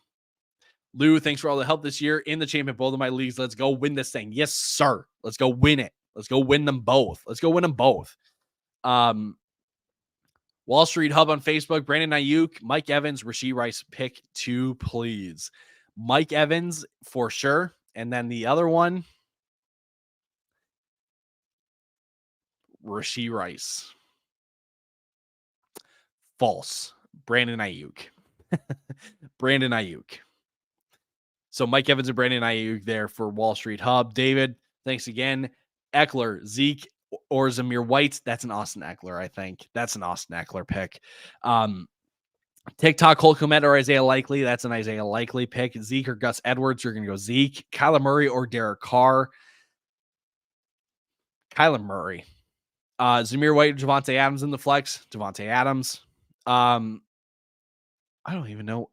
Lou, thanks for all the help this year in the champion, both of my leagues. Let's go win this thing. Yes, sir. Let's go win it. Let's go win them both. Wall Street Hub on Facebook, Brandon Ayuk, Mike Evans, Rashee Rice, pick 2, please. Mike Evans for sure. And then the other one, Rashee Rice. False. Brandon Ayuk. Brandon Ayuk. So Mike Evans and Brandon Ayuk there for Wall Street Hub. David, thanks again. Eckler, Zeke, or Zamir White. That's an Austin Eckler, I think. That's an Austin Eckler pick. TikTok, Cole Kmet or Isaiah Likely. That's an Isaiah Likely pick. Zeke or Gus Edwards. You're going to go Zeke. Kyler Murray or Derek Carr. Kyler Murray. Zamir White, Javonte Adams in the flex. Javonte Adams. I don't even know.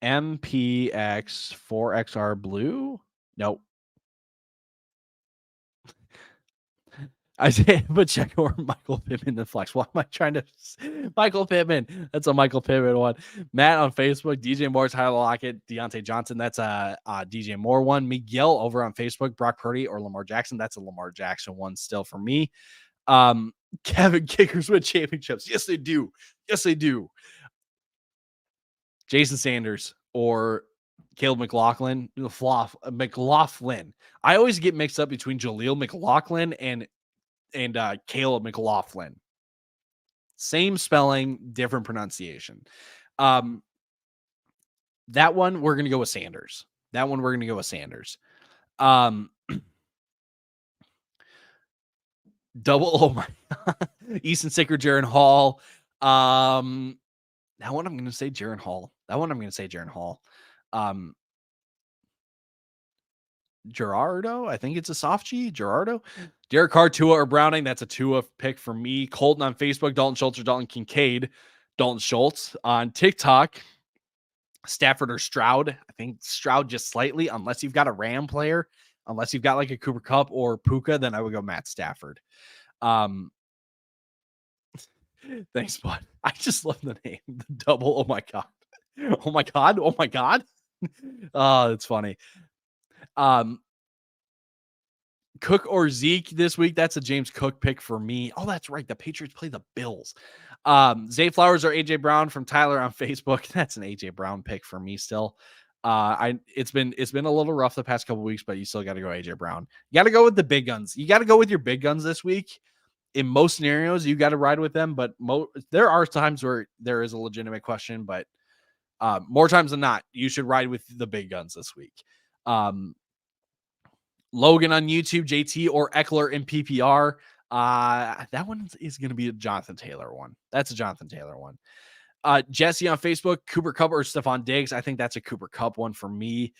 MPX 4XR blue? Nope. Isaiah Pacheco or Michael Pittman in the flex. Why am I trying to? Michael Pittman. That's a Michael Pittman one. Matt on Facebook. DJ Moore, Tyler Lockett, Deontay Johnson. That's a DJ Moore one. Miguel over on Facebook. Brock Purdy or Lamar Jackson. That's a Lamar Jackson one still for me. Kevin, kickers win championships. Yes, they do. Jason Sanders or Caleb McLaughlin. I always get mixed up between Jaleel McLaughlin and Caleb McLaughlin. Same spelling, different pronunciation. That one, we're going to go with Sanders. Double, oh my God. Easton Sicker, Jaron Hall. That one I'm going to say Jaron Hall. Gerardo, I think it's a soft G. Gerardo. Derek Carr, Tua or Browning. That's a Tua pick for me. Colton on Facebook, Dalton Schultz or Dalton Kincaid. Dalton Schultz on TikTok. Stafford or Stroud. I think Stroud just slightly, unless you've got a Ram player, unless you've got like a Cooper Kupp or Puka, then I would go Matt Stafford. Thanks, bud. I just love the name. The double. Oh my God. Oh, it's funny. Cook or Zeke this week. That's a James Cook pick for me. Oh, that's right. The Patriots play the Bills. Zay Flowers or AJ Brown from Tyler on Facebook. That's an AJ Brown pick for me still. It's been a little rough the past couple weeks, but you still got to go AJ Brown. You got to go with the big guns. You got to go with your big guns this week. In most scenarios, you got to ride with them, but there are times where there is a legitimate question, but more times than not, you should ride with the big guns this week. Logan on YouTube, JT or Eckler in PPR. That one is going to be a Jonathan Taylor one. That's a Jonathan Taylor one. Jesse on Facebook, Cooper Kupp or Stephon Diggs. I think that's a Cooper Kupp one for me.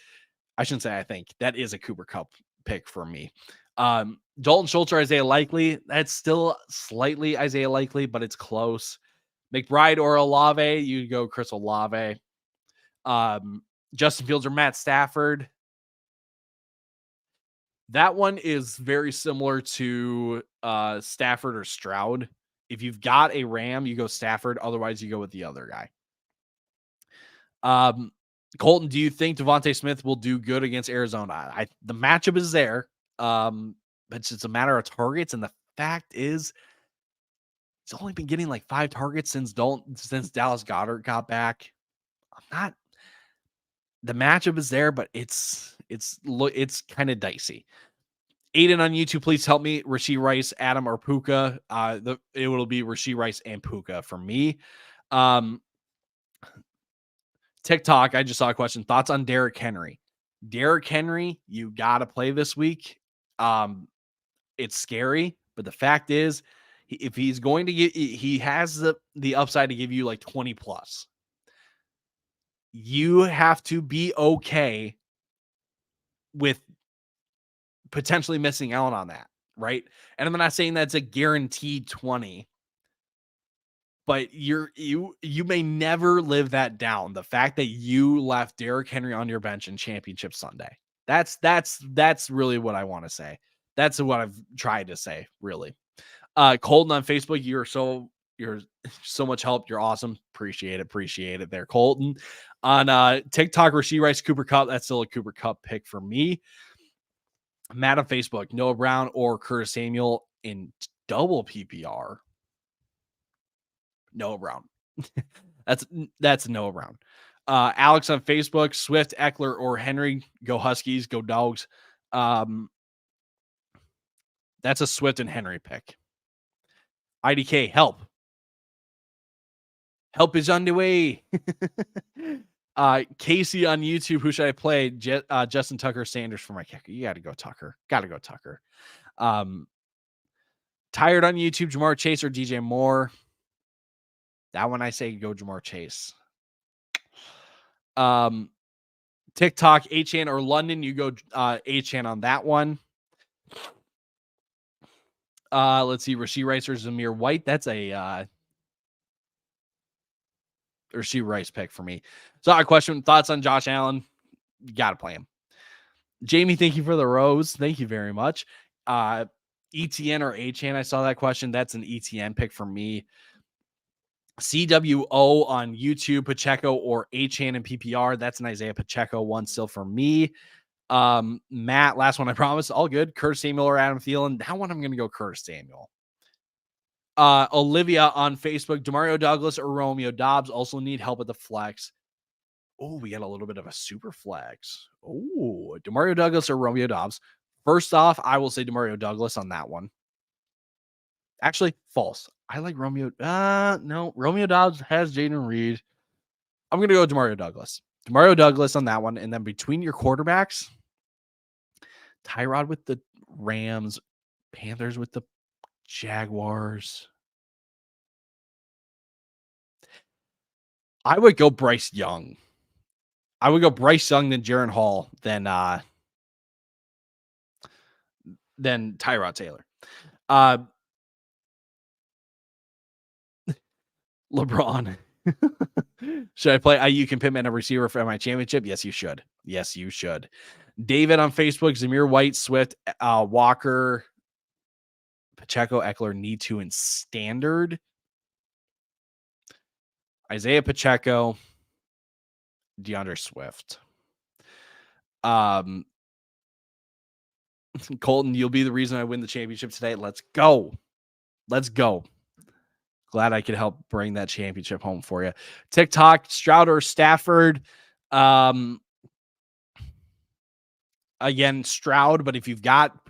I shouldn't say I think. That is a Cooper Cup pick for me. Dalton Schultz or Isaiah Likely. That's still slightly Isaiah Likely, but it's close. McBride or Olave. You go Chris Olave. Justin Fields or Matt Stafford. That one is very similar to Stafford or Stroud. If you've got a Ram, you go Stafford. Otherwise, you go with the other guy. Colton, do you think Devontae Smith will do good against Arizona? The matchup is there. But it's just a matter of targets. And the fact is, he's only been getting like 5 targets since Dallas Goedert got back. The matchup is there, but it's kind of dicey. Aiden on YouTube, please help me. Rashee Rice, Adam, or Puka. It will be Rashee Rice and Puka for me. TikTok, I just saw a question. Thoughts on Derrick Henry? Derrick Henry, you got to play this week. It's scary, but the fact is, if he's going to get, he has the upside to give you like 20 plus. You have to be okay with potentially missing out on that, right? And I'm not saying that's a guaranteed 20, but you may never live that down. The fact that you left Derrick Henry on your bench in Championship Sunday. That's really what I want to say. That's what I've tried to say, really. Colton on Facebook, you're so much help. You're awesome. Appreciate it there, Colton. On TikTok, Rashee Rice, Cooper Cup. That's still a Cooper Cup pick for me. Matt on Facebook, Noah Brown or Curtis Samuel in double PPR. Noah Brown. that's Noah Brown. Alex on Facebook, Swift, Eckler, or Henry. Go Huskies, go Dogs. That's a Swift and Henry pick. IDK, help. Help is underway. Casey on YouTube, who should I play? Justin Tucker, Sanders for my kicker. You got to go Tucker. Tired on YouTube, Jamar Chase or DJ Moore. That one I say go Jamar Chase. TikTok, Achan or London, you go Achan on that one. Let's see, Rashee Rice or Zamir White. That's a Rashee Rice pick for me. So a question, thoughts on Josh Allen? You got to play him. Jamie, thank you for the rose. Thank you very much. ETN or Achan, I saw that question. That's an ETN pick for me. CWO on YouTube, Pacheco or Achan and PPR. That's an Isaiah Pacheco one still for me. Matt, last one I promise. All good. Curtis Samuel or Adam Thielen. That one I'm going to go Curtis Samuel. Olivia on Facebook, Demario Douglas or Romeo Dobbs. Also need help at the flex. Oh, we got a little bit of a super flex. Oh, Demario Douglas or Romeo Dobbs. First off, I will say Demario Douglas on that one. Actually, false. I like Romeo. No, Romeo Dobbs has Jaden Reed. I'm going to go Demario Douglas. Demario Douglas on that one. And then between your quarterbacks, Tyrod with the Rams, Panthers with the Jaguars. I would go Bryce Young. I would go Bryce Young, then Jaron Hall, then Tyrod Taylor. LeBron. Should I play Ayuk and Pittman a receiver for my championship? Yes, you should. Yes, you should. David on Facebook, Zamir White, Swift, Walker, Pacheco, Eckler, need to in standard. Isaiah Pacheco, DeAndre Swift. Colton, you'll be the reason I win the championship today. Let's go. Glad I could help bring that championship home for you. TikTok, Stroud or Stafford. Again, Stroud, but if you've got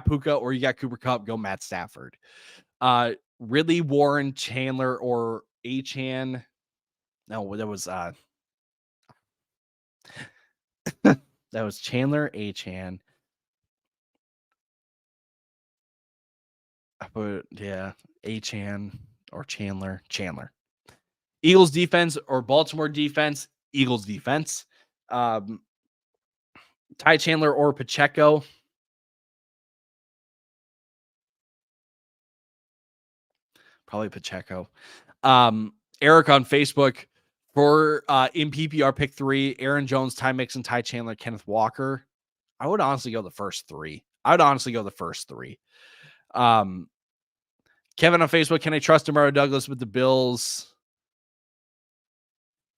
Puka or you got Cooper Kupp, go Matt Stafford. Ridley, Warren, Chandler, or Achan. No, that was that was Chandler, Achan. But yeah, Achan or Chandler. Eagles defense or Baltimore defense. Eagles defense. Ty Chandler or Pacheco. Probably Pacheco. Eric on Facebook for in PPR pick 3, Aaron Jones, Ty Mixon, Ty Chandler, Kenneth Walker. I would honestly go the first 3. Kevin on Facebook, can I trust Demario Douglas with the Bills?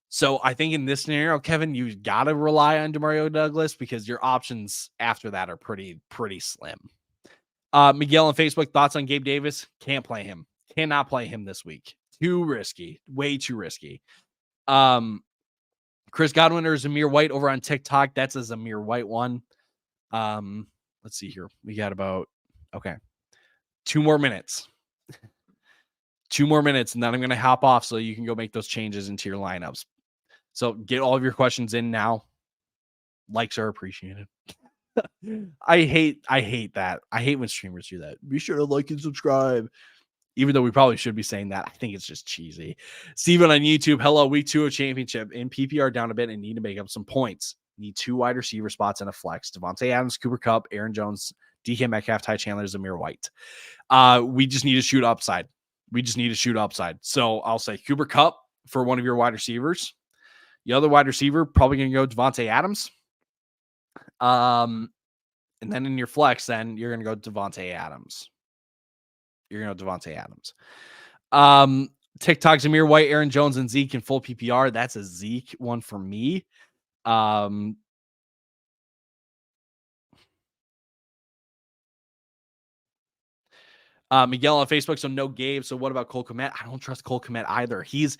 So I think in this scenario, Kevin, you got to rely on Demario Douglas because your options after that are pretty slim. Miguel on Facebook, thoughts on Gabe Davis? Can't play him. Cannot play him this week. Too risky. Way too risky. Chris Godwin or Zamir White over on TikTok. That's a Zamir White one. Let's see here. We got about 2 more minutes. 2 more minutes, and then I'm going to hop off so you can go make those changes into your lineups. So get all of your questions in now. Likes are appreciated. I hate that. I hate when streamers do that. Be sure to like and subscribe. Even though we probably should be saying that, I think it's just cheesy. Steven on YouTube, hello, week 2 of championship. In PPR down a bit and need to make up some points. Need 2 wide receiver spots and a flex. Devontae Adams, Cooper Kupp, Aaron Jones, DK Metcalf, Ty Chandler, Zamir White. We just need to shoot upside. So I'll say Cooper Kupp for one of your wide receivers. The other wide receiver, probably going to go Devontae Adams. And then in your flex, then you're going to go Devontae Adams. TikTok, Zamir White, Aaron Jones, and Zeke in full PPR. That's a Zeke one for me. Miguel on Facebook, so no Gabe. So what about Cole Kmet? I don't trust Cole Kmet either. He's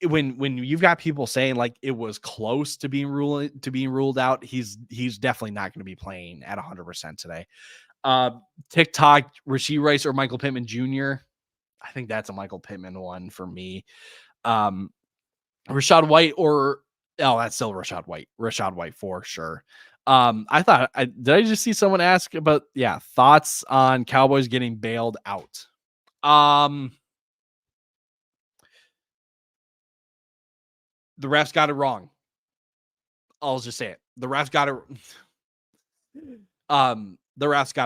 when you've got people saying like it was close to being ruled out, he's definitely not going to be playing at 100% today. TikTok, Rashee Rice or Michael Pittman Jr. I think that's a Michael Pittman one for me. Rachaad White that's still Rachaad White for sure. Did I just see someone ask about thoughts on Cowboys getting bailed out? The refs got it wrong. I'll just say it. The refs got it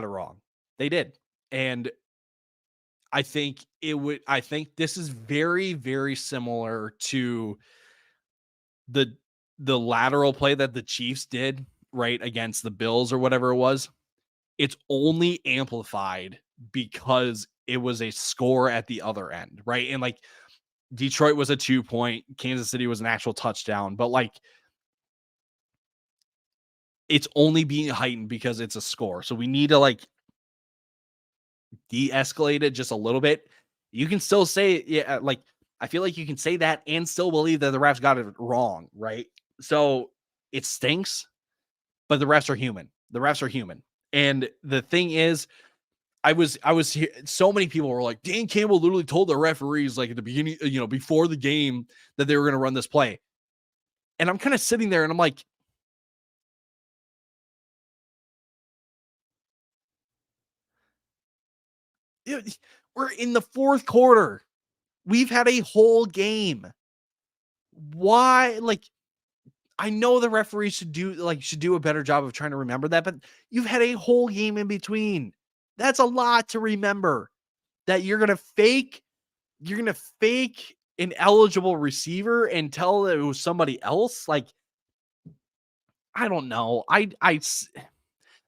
wrong. They did. And I think this is very, very similar to the lateral play that the Chiefs did, right, against the Bills or whatever it was. It's only amplified because it was a score at the other end, right? And like Detroit was a 2-point, Kansas City was an actual touchdown, but like it's only being heightened because it's a score. So we need to like de-escalate it just a little bit. You can still say, like I feel like you can say that and still believe that the refs got it wrong, right? So it stinks, but the refs are human. And the thing is, I was so many people were like, Dan Campbell literally told the referees like at the beginning, before the game that they were going to run this play. And I'm kind of sitting there and I'm like, we're in the 4th quarter. We've had a whole game. Why? Like, I know the referees should do a better job of trying to remember that, but you've had a whole game in between. That's a lot to remember. That you're gonna fake an eligible receiver and tell that it was somebody else. Like, I don't know.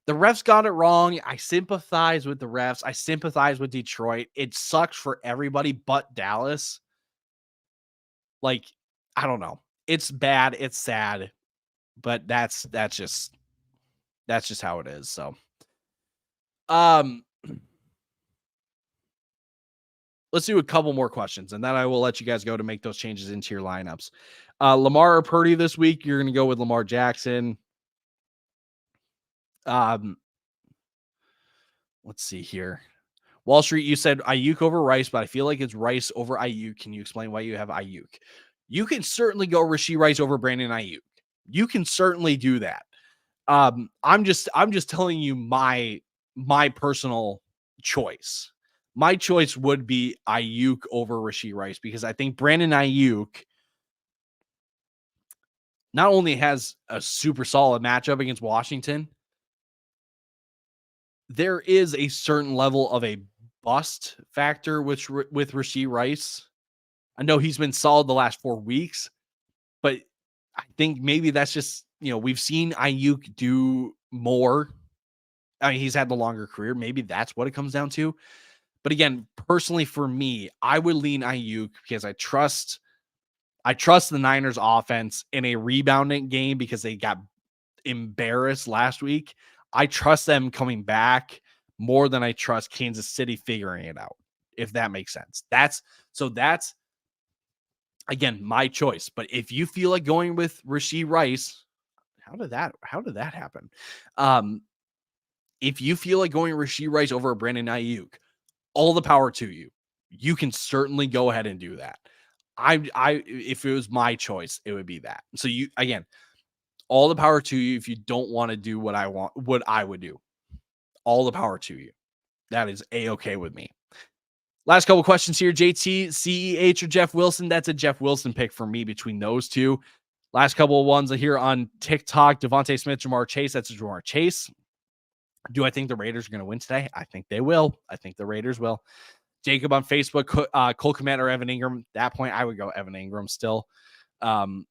The refs got it wrong. I sympathize with the refs. I sympathize with Detroit. It sucks for everybody but Dallas. Like, I don't know. It's bad. It's sad, but that's just how it is. So, let's do a couple more questions, and then I will let you guys go to make those changes into your lineups. Lamar or Purdy this week? You're going to go with Lamar Jackson. Let's see here. Wall Street, you said Ayuk over Rice, but I feel like it's Rice over Ayuk. Can you explain why you have Ayuk? You can certainly go Rashee Rice over Brandon Ayuk. You can certainly do that. I'm just telling you my personal choice. My choice would be Ayuk over Rashee Rice because I think Brandon Ayuk not only has a super solid matchup against Washington, there is a certain level of a bust factor with Rashee Rice. I know he's been solid the last 4 weeks, but I think maybe that's just, we've seen Ayuk do more. I mean, he's had the longer career. Maybe that's what it comes down to. But again, personally for me, I would lean Ayuk because I trust the Niners offense in a rebounding game because they got embarrassed last week. I trust them coming back more than I trust Kansas City figuring it out, if that makes sense. That's again my choice. But if you feel like going with Rashee Rice, how did that happen? Um, if you feel like going Rashee Rice over Brandon Ayuk, all the power to you. You can certainly go ahead and do that. If it was my choice, it would be that. So you, again, all the power to you. If you don't want to do what I would do, all the power to you. That is a-okay with me. Last couple questions here. JT, CEH, or Jeff Wilson? That's a Jeff Wilson pick for me between those two. Last couple of ones here on TikTok. Devontae Smith, Jamar Chase. That's a Jamar Chase. Do I think the Raiders are going to win today? I think they will. I think the Raiders will. Jacob on Facebook, Cole Kmet or Evan Ingram. At that point, I would go Evan Ingram still. Let's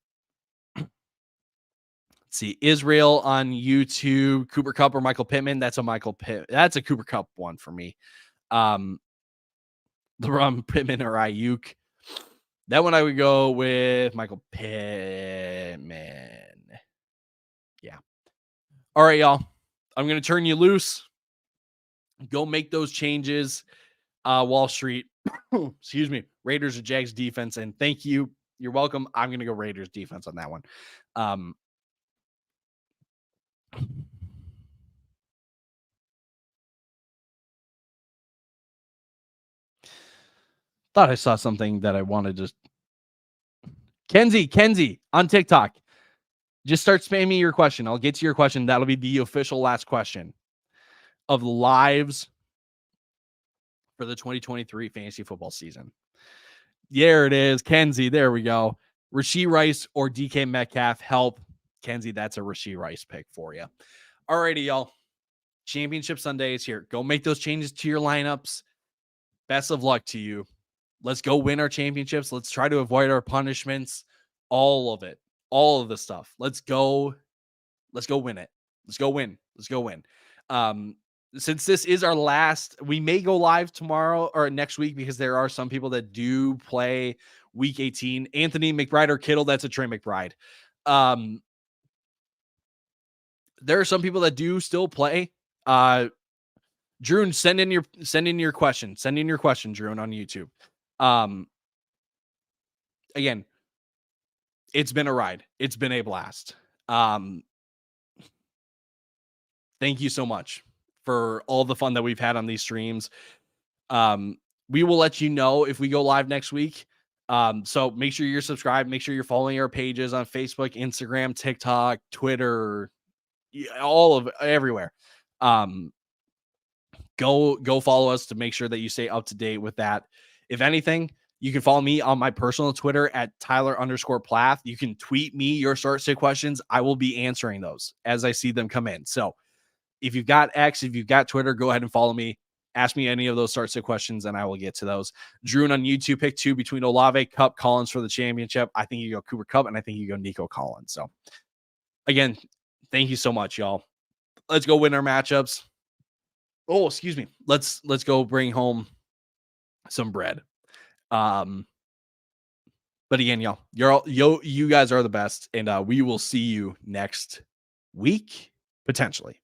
see. Israel on YouTube, Cooper Kupp or Michael Pittman. That's a Cooper Kupp one for me. LeBron Pittman or Ayuk. That one I would go with Michael Pittman. Yeah. All right, y'all. I'm going to turn you loose. Go make those changes. Wall Street. Excuse me. Raiders or Jags defense. And thank you. You're welcome. I'm going to go Raiders defense on that one. Thought I saw something that I wanted to. Kenzie on TikTok. Just start spamming your question. I'll get to your question. That'll be the official last question of lives for the 2023 fantasy football season. There it is. Kenzie, there we go. Rashee Rice or DK Metcalf, help. Kenzie, that's a Rashee Rice pick for you. All righty, y'all. Championship Sunday is here. Go make those changes to your lineups. Best of luck to you. Let's go win our championships. Let's try to avoid our punishments. All of it. All of the stuff. Let's go win it. Let's go win. Since this is our last, we may go live tomorrow or next week because there are some people that do play week 18. Anthony McBride or Kittle, that's a Trey McBride. There are some people that do still play. Drew, send in your question. Send in your question, Drew, on YouTube. Again, it's been a ride. It's been a blast. Thank you so much for all the fun that we've had on these streams. We will let you know if we go live next week. So make sure you're subscribed. Make sure you're following our pages on Facebook, Instagram, TikTok, Twitter, everywhere. Go follow us to make sure that you stay up to date with that. If anything, you can follow me on my personal Twitter at Tyler_Plath. You can tweet me your start sit questions. I will be answering those as I see them come in. So if you've got X, if you've got Twitter, go ahead and follow me. Ask me any of those start sit questions, and I will get to those. Drew on YouTube, pick 2 between Olave, Kupp, Collins for the championship. I think you go Cooper Kupp, and I think you go Nico Collins. So, again, thank you so much, y'all. Let's go win our matchups. Oh, excuse me. Let's go bring home some bread. But again, y'all, you guys are the best, and we will see you next week, potentially.